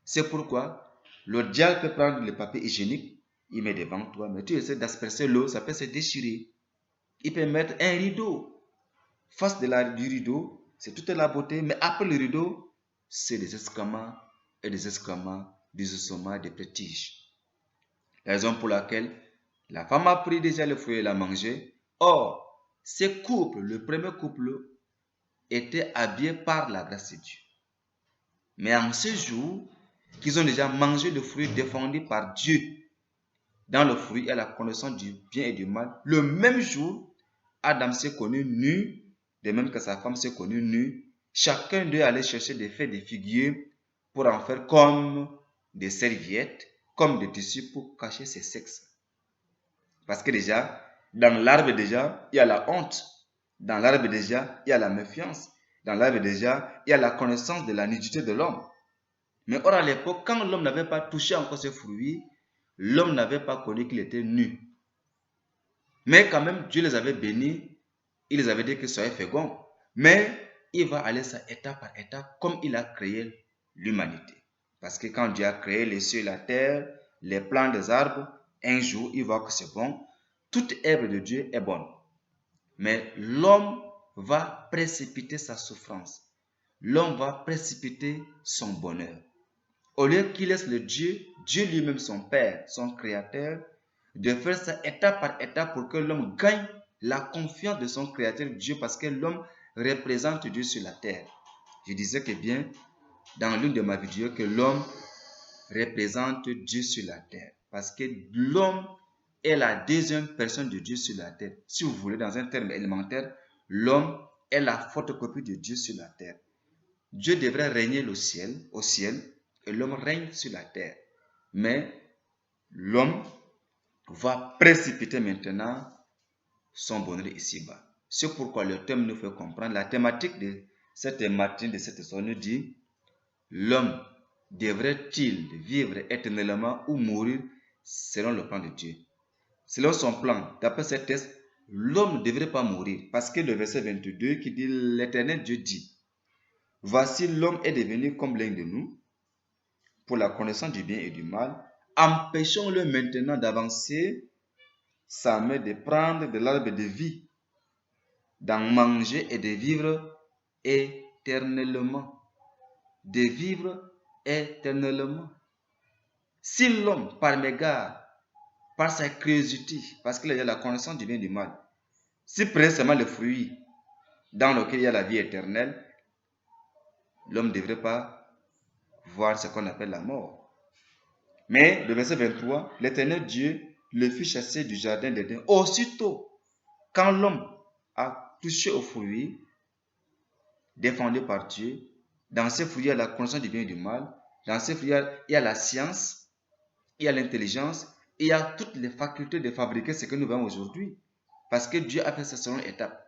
C'est pourquoi le diable peut prendre le papier hygiénique, il met devant toi, mais tu essaies d'asperger l'eau, ça peut se déchirer. Il peut mettre un rideau. Face du rideau, c'est toute la beauté, mais après le rideau, c'est des excréments et des excréments, des ossements, des prestiges. La raison pour laquelle la femme a pris déjà le fruit et l'a mangé. Or, ces couples, le premier couple, était habillé par la grâce de Dieu. Mais en ce jour, qu'ils ont déjà mangé le fruit défendu par Dieu, dans le fruit et la connaissance du bien et du mal, le même jour, Adam s'est connu nu, de même que sa femme s'est connue nue. Chacun d'eux allait chercher des faits de figuier pour en faire comme des serviettes, comme des tissus pour cacher ses sexes. Parce que déjà, dans l'arbre déjà, il y a la honte. Dans l'arbre déjà, il y a la méfiance. Dans l'arbre déjà, il y a la connaissance de la nudité de l'homme. Mais or à l'époque, quand l'homme n'avait pas touché encore ces fruits, l'homme n'avait pas connu qu'il était nu. Mais quand même, Dieu les avait bénis, il les avait dit que soyez féconds. Mais il va aller ça étape par étape, comme il a créé l'humanité. Parce que quand Dieu a créé les cieux et la terre, les plants des arbres, un jour, il voit que c'est bon. Toute œuvre de Dieu est bonne. Mais l'homme va précipiter sa souffrance. L'homme va précipiter son bonheur. Au lieu qu'il laisse le Dieu lui-même son Père, son Créateur, de faire ça étape par étape pour que l'homme gagne la confiance de son Créateur Dieu, parce que l'homme représente Dieu sur la terre. Je disais que bien, dans l'une de mes vidéos, que l'homme représente Dieu sur la terre, parce que l'homme est la deuxième personne de Dieu sur la terre. Si vous voulez, dans un terme élémentaire, l'homme est la photocopie de Dieu sur la terre. Dieu devrait régner au ciel, et l'homme règne sur la terre. Mais l'homme va précipiter maintenant son bonheur ici-bas. C'est pourquoi le thème nous fait comprendre, la thématique de cette matinée, de cette histoire nous dit, l'homme devrait-il vivre éternellement ou mourir selon le plan de Dieu? Selon son plan, d'après ce texte, l'homme ne devrait pas mourir, parce que le verset 22 qui dit, l'Éternel Dieu dit, voici l'homme est devenu comme l'un de nous, pour la connaissance du bien et du mal. Empêchons-le maintenant d'avancer sa main, de prendre de l'arbre de vie, d'en manger et de vivre éternellement. De vivre éternellement. Si l'homme, par mégarde, par sa curiosité, parce qu'il a la connaissance du bien et du mal, s'il prend seulement le fruit dans lequel il y a la vie éternelle, l'homme ne devrait pas voir ce qu'on appelle la mort. Mais le verset 23, l'Éternel Dieu le fit chasser du jardin d'Éden. Aussitôt, quand l'homme a touché au fruit défendu par Dieu, dans ces fruits, il y a la connaissance du bien et du mal. Dans ces fruits, il y a la science, il y a l'intelligence, il y a toutes les facultés de fabriquer ce que nous voyons aujourd'hui. Parce que Dieu a fait sa seconde étape.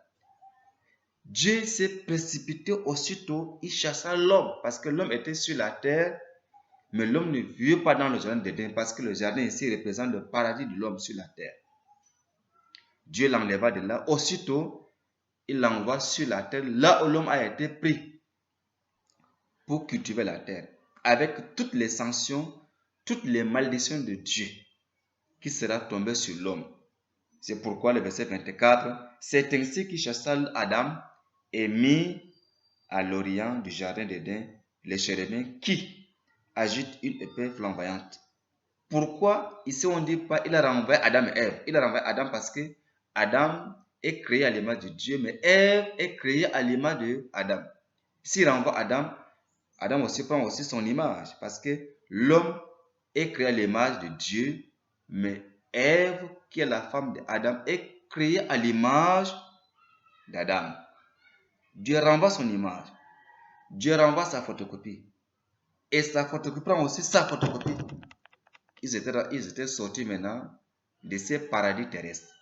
Dieu s'est précipité aussitôt, il chassa l'homme, parce que l'homme était sur la terre. Mais l'homme ne vit pas dans le jardin d'Éden, parce que le jardin ici représente le paradis de l'homme sur la terre. Dieu l'enleva de là. Aussitôt, il l'envoie sur la terre, là où l'homme a été pris pour cultiver la terre, avec toutes les sanctions, toutes les malédictions de Dieu qui sera tombées sur l'homme. C'est pourquoi le verset 24, c'est ainsi qu'il chassa Adam et mit à l'orient du jardin d'Éden les chérubins qui agite une épée flamboyante. Pourquoi ici on ne dit pas il a renvoyé Adam et Ève? Il a renvoyé Adam parce que Adam est créé à l'image de Dieu, mais Ève est créée à l'image de Adam. S'il renvoie Adam, Adam aussi prend aussi son image, parce que l'homme est créé à l'image de Dieu, mais Ève, qui est la femme d'Adam, est créée à l'image d'Adam. Dieu renvoie son image. Dieu renvoie sa photocopie. Et sa photocopie prend aussi sa photocopie. Ils étaient sortis maintenant de ces paradis terrestres.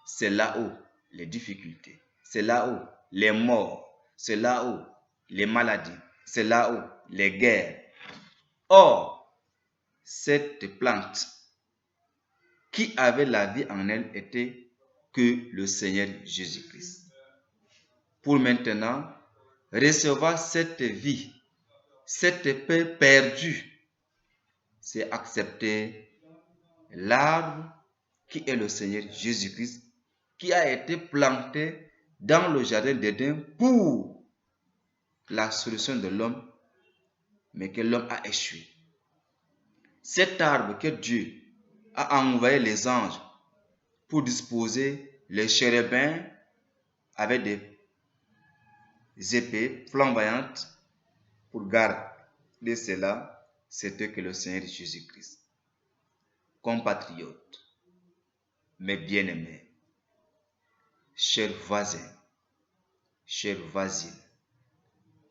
C'est là-haut les difficultés. C'est là-haut les morts. C'est là-haut les maladies. C'est là-haut les guerres. Or, cette plante qui avait la vie en elle était que le Seigneur Jésus-Christ. Pour maintenant recevoir cette vie, cette paix perdue, c'est accepter l'arbre qui est le Seigneur Jésus-Christ, qui a été planté dans le jardin d'Éden pour la solution de l'homme, mais que l'homme a échoué. Cet arbre que Dieu a envoyé les anges pour disposer les chérubins avec des épées flamboyantes pour garder cela, c'était que le Seigneur Jésus-Christ. Compatriotes, mes bien-aimés, chers voisins, chère voisine,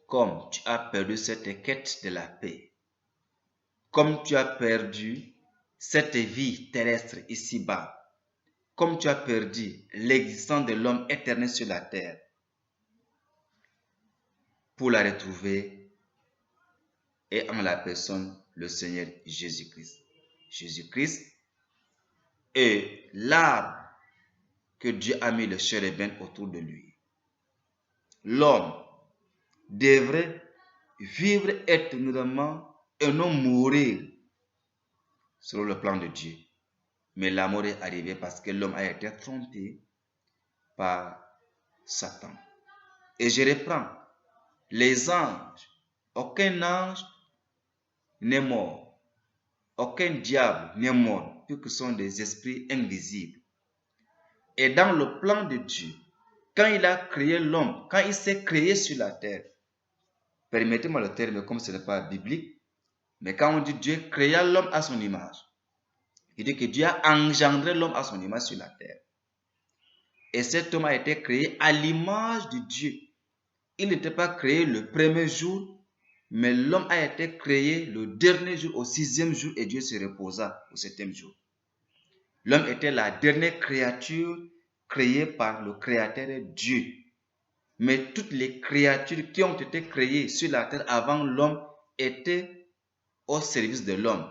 comme tu as perdu cette quête de la paix, comme tu as perdu cette vie terrestre ici-bas, comme tu as perdu l'existence de l'homme éternel sur la terre, pour la retrouver et en la personne le Seigneur Jésus-Christ. Jésus-Christ est l'arbre que Dieu a mis le chérubin autour de lui. L'homme devrait vivre éternellement et non mourir selon le plan de Dieu. Mais la mort est arrivée parce que l'homme a été trompé par Satan. Et je reprends, les anges, aucun ange n'est mort, aucun diable n'est mort, puisque ce sont des esprits invisibles. Et dans le plan de Dieu, quand il a créé l'homme, quand il s'est créé sur la terre, permettez-moi le terme comme ce n'est pas biblique, mais quand on dit Dieu créa l'homme à son image, il dit que Dieu a engendré l'homme à son image sur la terre. Et cet homme a été créé à l'image de Dieu. Il n'était pas créé le premier jour, mais l'homme a été créé le dernier jour, au 6e jour, et Dieu se reposa au 7e jour. L'homme était la dernière créature créée par le Créateur Dieu. Mais toutes les créatures qui ont été créées sur la terre avant l'homme étaient au service de l'homme,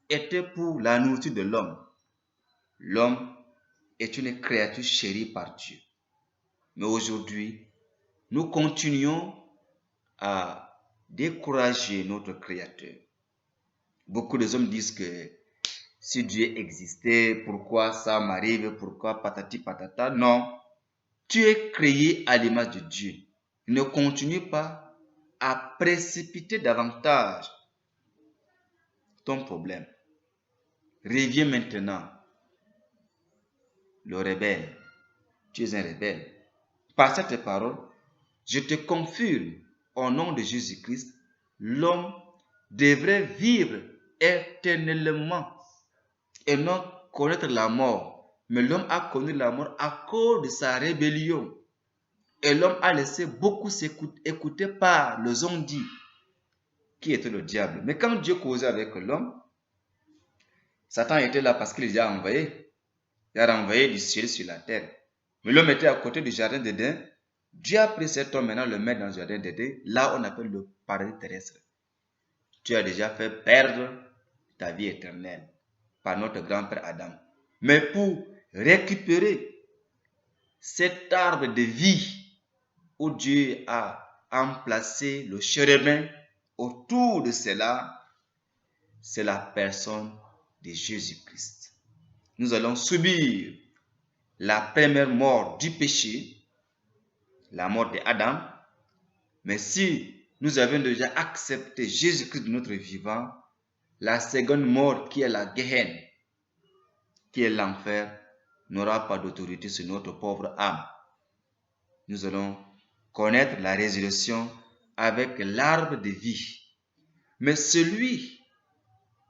étaient pour la nourriture de l'homme. L'homme est une créature chérie par Dieu. Mais aujourd'hui, nous continuons à décourager notre Créateur. Beaucoup de hommes disent que si Dieu existait, pourquoi ça m'arrive, pourquoi patati patata. Non, tu es créé à l'image de Dieu. Ne continue pas à précipiter davantage ton problème. Reviens maintenant. Le rebelle, tu es un rebelle. Par cette parole, je te confirme au nom de Jésus-Christ, l'homme devrait vivre éternellement et non connaître la mort. Mais l'homme a connu la mort à cause de sa rébellion. Et l'homme a laissé beaucoup s'écouter par le zombie, qui était le diable. Mais quand Dieu causait avec l'homme, Satan était là parce qu'il les a envoyés. Il a renvoyé du ciel sur la terre. Mais l'homme était à côté du jardin d'Éden. Dieu a pris cet homme maintenant, le met dans le jardin d'Éden. Là, on appelle le paradis terrestre. Tu as déjà fait perdre ta vie éternelle par notre grand-père Adam. Mais pour récupérer cet arbre de vie où Dieu a emplacé le chérubin autour de cela, c'est la personne de Jésus-Christ. Nous allons subir la première mort du péché, la mort d'Adam, mais si nous avons déjà accepté Jésus-Christ de notre vivant, la seconde mort qui est la Gehenna, qui est l'enfer, n'aura pas d'autorité sur notre pauvre âme. Nous allons connaître la résurrection avec l'arbre de vie. Mais celui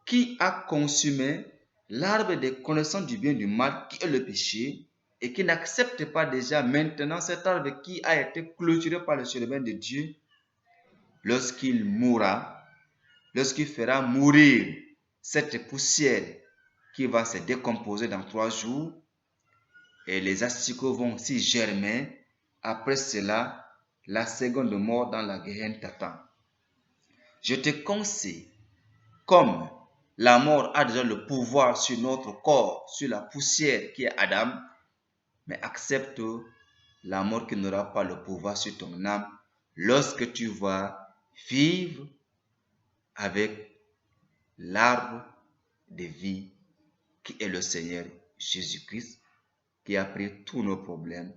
qui a consumé l'arbre des connaissances du bien et du mal, qui est le péché, et qui n'accepte pas déjà maintenant cet arbre qui a été clôturé par le chérubin de Dieu, lorsqu'il mourra, lorsqu'il fera mourir cette poussière qui va se décomposer dans 3 jours, et les asticots vont s'y germer, après cela, la seconde mort dans la Gehenna t'attend. Je te conseille, comme la mort a déjà le pouvoir sur notre corps, sur la poussière qui est Adam, mais accepte la mort qui n'aura pas le pouvoir sur ton âme lorsque tu vas vivre avec l'arbre de vie qui est le Seigneur Jésus-Christ, qui a pris tous nos problèmes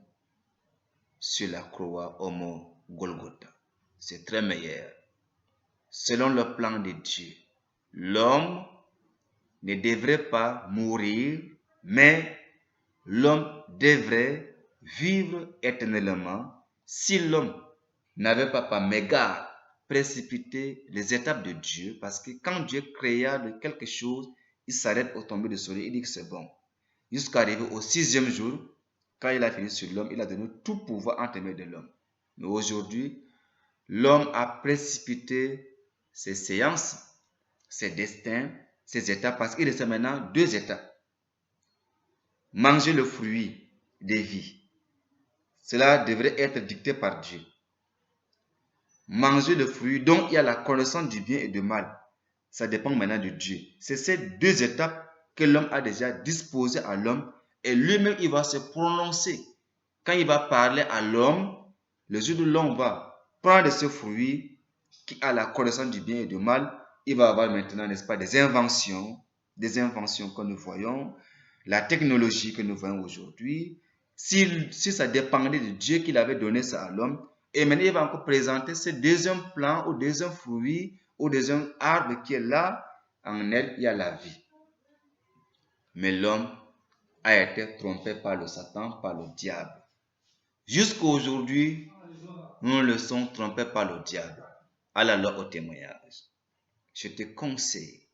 sur la croix au mont Golgotha. C'est très meilleur. Selon le plan de Dieu, l'homme ne devrait pas mourir, mais l'homme devrait vivre éternellement si l'homme n'avait pas par mégarde précipité les étapes de Dieu, parce que quand Dieu créa quelque chose, il s'arrête au tomber du soleil, il dit que c'est bon. Jusqu'à arriver au 6e jour, quand il a fini sur l'homme, il a donné tout pouvoir entre les mains de l'homme. Mais aujourd'hui, l'homme a précipité ses séances ses destins, ses étapes, parce qu'il reste maintenant 2 étapes. Manger le fruit des vies. Cela devrait être dicté par Dieu. Manger le fruit dont il y a la connaissance du bien et du mal. Ça dépend maintenant de Dieu. C'est ces 2 étapes que l'homme a déjà disposées à l'homme et lui-même il va se prononcer. Quand il va parler à l'homme, le jour où l'homme va prendre ce fruit qui a la connaissance du bien et du mal, il va avoir maintenant, n'est-ce pas, des inventions que nous voyons, la technologie que nous voyons aujourd'hui. Si ça dépendait de Dieu qu'il avait donné ça à l'homme, et maintenant il va encore présenter ce deuxième plan ou deuxième fruit ou deuxième arbre qui est là, en elle, il y a la vie. Mais l'homme a été trompé par le Satan, par le diable. Jusqu'à aujourd'hui, nous le sommes trompés par le diable. Alors au témoignage, je te conseille,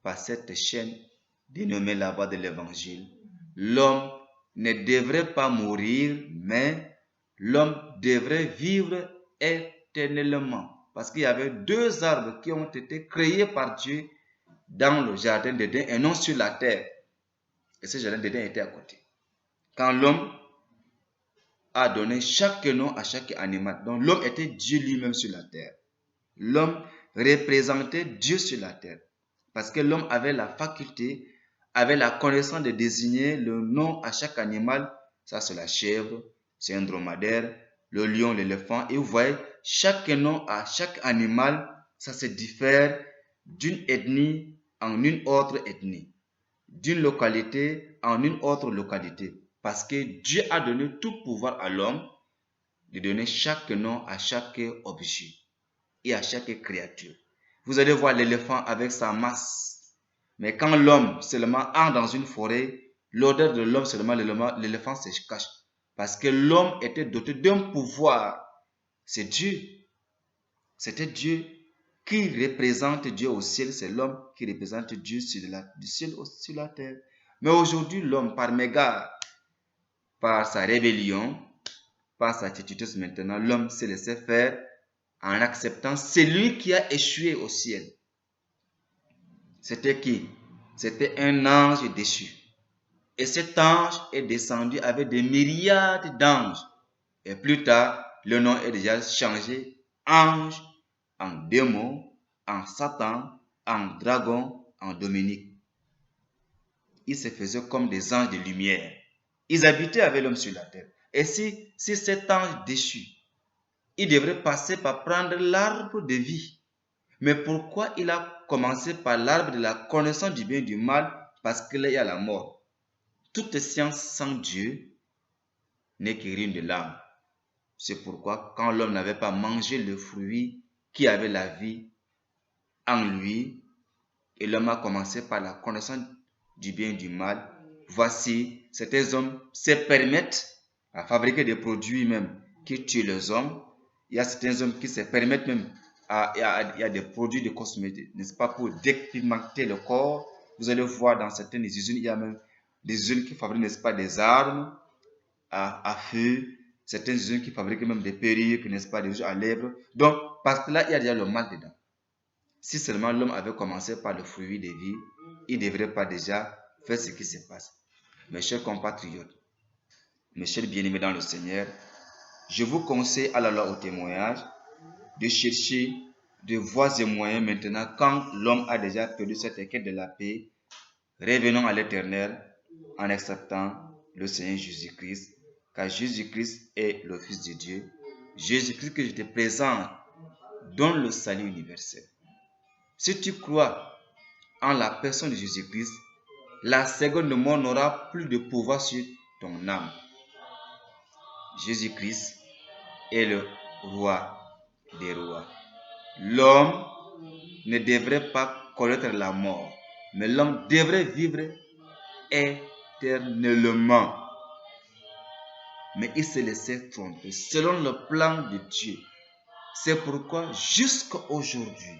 par cette chaîne dénommée la voie de l'évangile, l'homme ne devrait pas mourir, mais l'homme devrait vivre éternellement. Parce qu'il y avait 2 arbres qui ont été créés par Dieu dans le jardin d'Éden et non sur la terre. Et ce jardin d'Éden était à côté. Quand l'homme a donné chaque nom à chaque animal, donc l'homme était Dieu lui-même sur la terre. L'homme représentait Dieu sur la terre. Parce que l'homme avait la faculté, avait la connaissance de désigner le nom à chaque animal. Ça, c'est la chèvre, c'est un dromadaire, le lion, l'éléphant. Et vous voyez, chaque nom à chaque animal, ça se diffère d'une ethnie en une autre ethnie, d'une localité en une autre localité. Parce que Dieu a donné tout pouvoir à l'homme de donner chaque nom à chaque objet et à chaque créature. Vous allez voir l'éléphant avec sa masse. Mais quand l'homme seulement entre dans une forêt, l'odeur de l'homme seulement, l'éléphant se cache. Parce que l'homme était doté d'un pouvoir. C'est Dieu. C'était Dieu qui représente Dieu au ciel. C'est l'homme qui représente Dieu du ciel sur la terre. Mais aujourd'hui, l'homme, par mégare, par sa rébellion, par sa attitude maintenant, l'homme s'est laissé faire en acceptant celui qui a échoué au ciel. C'était qui? C'était un ange déchu. Et cet ange est descendu avec des myriades d'anges. Et plus tard, le nom est déjà changé. Ange, en démon, en Satan, en dragon, en Dominique. Ils se faisaient comme des anges de lumière. Ils habitaient avec l'homme sur la terre. Et si cet ange déchu, il devrait passer par prendre l'arbre de vie. Mais pourquoi il a commencé par l'arbre de la connaissance du bien et du mal? Parce qu'il y a la mort. Toute science sans Dieu n'est que ruine de l'âme. C'est pourquoi quand l'homme n'avait pas mangé le fruit qui avait la vie en lui, et l'homme a commencé par la connaissance du bien et du mal, voici, certains hommes se permettent à fabriquer des produits même qui tuent les hommes. Il y a certains hommes qui se permettent même il y a des produits de cosmétiques, n'est-ce pas, pour dépigmenter le corps. Vous allez voir dans certaines usines, il y a même des usines qui fabriquent, n'est-ce pas, des armes à feu, certaines usines qui fabriquent même des perruques, n'est-ce pas, des rouges à lèvres. Donc, parce que là, il y a déjà le mal dedans. Si seulement l'homme avait commencé par le fruit de vie, il ne devrait pas déjà faire ce qui se passe. Mes chers compatriotes, mes chers bien-aimés dans le Seigneur, je vous conseille à la loi au témoignage de chercher de voies et moyens maintenant quand l'homme a déjà perdu cette quête de la paix. Revenons à l'Éternel en acceptant le Seigneur Jésus-Christ, car Jésus-Christ est le Fils de Dieu. Jésus-Christ que je te présente donne le salut universel. Si tu crois en la personne de Jésus-Christ, la seconde mort n'aura plus de pouvoir sur ton âme. Jésus-Christ est le roi des rois. L'homme ne devrait pas connaître la mort, mais l'homme devrait vivre éternellement. Mais il s'est laissé tromper selon le plan de Dieu. C'est pourquoi jusqu'à aujourd'hui,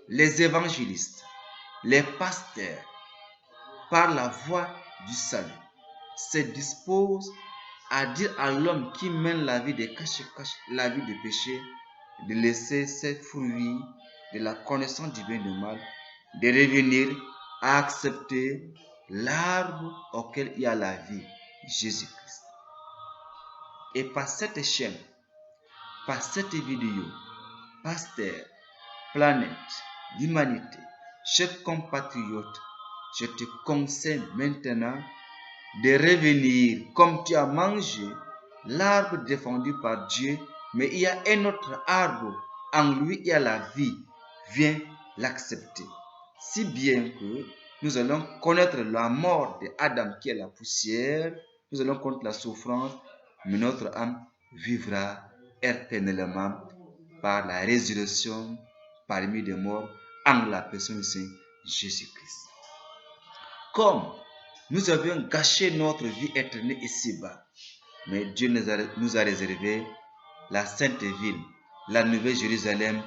les évangélistes, les pasteurs, par la voie du salut, se disposent à dire à l'homme qui mène la vie de cache-cache, la vie de péché, de laisser ses fruits de la connaissance du bien et du mal, de revenir à accepter l'arbre auquel il y a la vie, Jésus-Christ. Et par cette chaîne, par cette vidéo, pasteur, planète, l'humanité, chers compatriotes, je te conseille maintenant de revenir comme tu as mangé l'arbre défendu par Dieu, mais il y a un autre arbre, en lui il y a la vie. Viens l'accepter. Si bien que nous allons connaître la mort d'Adam qui est la poussière, nous allons connaître la souffrance, mais notre âme vivra éternellement par la résurrection parmi les morts en la personne du Seigneur Jésus-Christ. Comme nous avions gâché notre vie éternelle ici-bas, mais Dieu nous a réservé la sainte ville, la nouvelle Jérusalem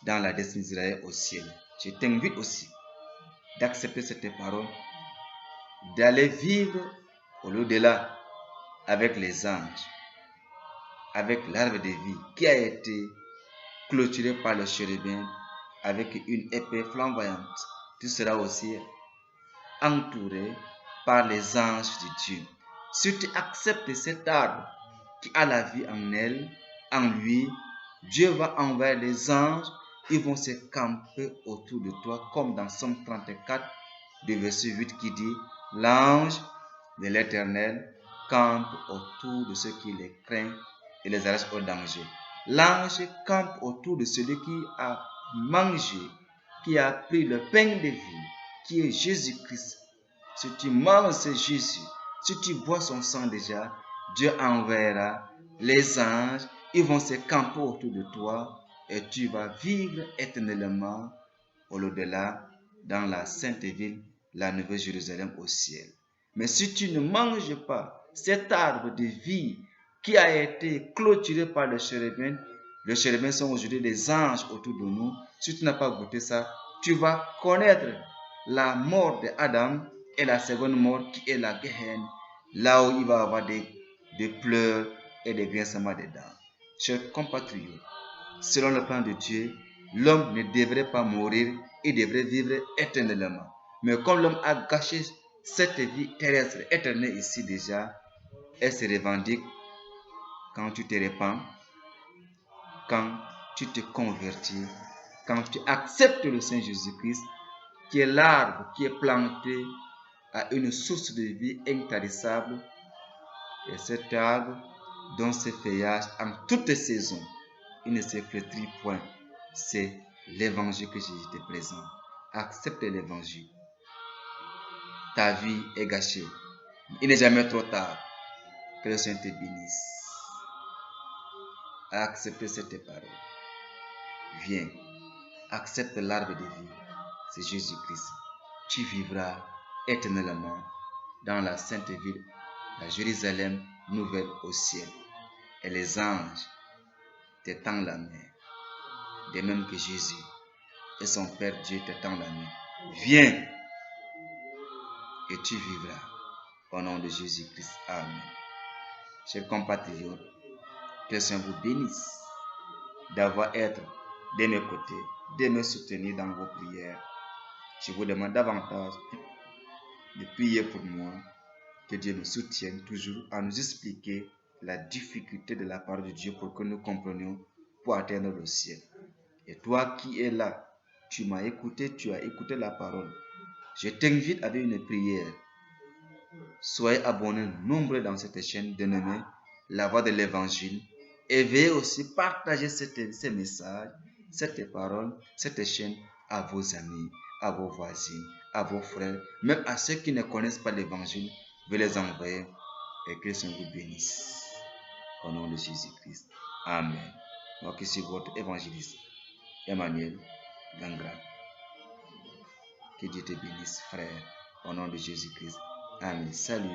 dans la destinée d'Israël au ciel. Je t'invite aussi d'accepter cette parole, d'aller vivre au-delà avec les anges, avec l'arbre de vie qui a été clôturé par le chérubin avec une épée flamboyante. Tu seras aussi entouré par les anges de Dieu. Si tu acceptes cet arbre qui a la vie en elle, en lui, Dieu va envoyer les anges, ils vont se camper autour de toi, comme dans Somme 34, du verset 8 qui dit, l'ange de l'Éternel campe autour de ceux qui les craignent et les arrache au danger. L'ange campe autour de celui qui a mangé, qui a pris le pain de vie, qui est Jésus-Christ. Si tu manges ce Jésus, si tu bois son sang déjà, Dieu enverra les anges, ils vont se camper autour de toi et tu vas vivre éternellement au-delà dans la sainte ville, la nouvelle Jérusalem au ciel. Mais si tu ne manges pas cet arbre de vie qui a été clôturé par le chérubin sont aujourd'hui des anges autour de nous. Si tu n'as pas goûté ça, tu vas connaître la mort d'Adam et la seconde mort qui est la Gehenna, là où il va y avoir des pleurs et des grincements des dents. Chers compatriotes, selon le plan de Dieu, l'homme ne devrait pas mourir, il devrait vivre éternellement. Mais comme l'homme a gâché cette vie terrestre éternelle ici déjà, elle se revendique quand tu te répands, quand tu te convertis, quand tu acceptes le Seigneur Jésus-Christ, qui est l'arbre qui est planté à une source de vie intarissable, et cet arbre dont ses feuillages en toutes saisons, il ne se flétrit point. C'est l'évangile que Jésus te présente. Accepte l'évangile. Ta vie est gâchée. Il n'est jamais trop tard. Que le Seigneur te bénisse. Accepte cette parole. Viens. Accepte l'arbre de vie. C'est Jésus-Christ. Tu vivras éternellement dans la sainte ville, la Jérusalem nouvelle au ciel. Et les anges te tendent la main. De même que Jésus et son Père Dieu te tendent la main. Viens et tu vivras au nom de Jésus-Christ. Amen. Chers compatriotes, que le Seigneur vous bénisse d'avoir été de mes côtés, de me soutenir dans vos prières. Je vous demande davantage de prier pour moi, que Dieu nous soutienne toujours à nous expliquer la difficulté de la parole de Dieu pour que nous comprenions pour atteindre le ciel. Et toi qui es là, tu m'as écouté, tu as écouté la parole. Je t'invite avec une prière. Soyez abonnés nombreux dans cette chaîne dénommée La Voix de l'Évangile. Et veuillez aussi partager ces messages, cette parole, cette chaîne à vos amis, à vos voisins, à vos frères, même à ceux qui ne connaissent pas l'Évangile. Veuillez les envoyer et que le Seigneur vous bénisse. Au nom de Jésus-Christ. Amen. Moi qui suis votre évangéliste, Emmanuel Gangra. Que Dieu te bénisse, frère, au nom de Jésus-Christ. Amen. Salut.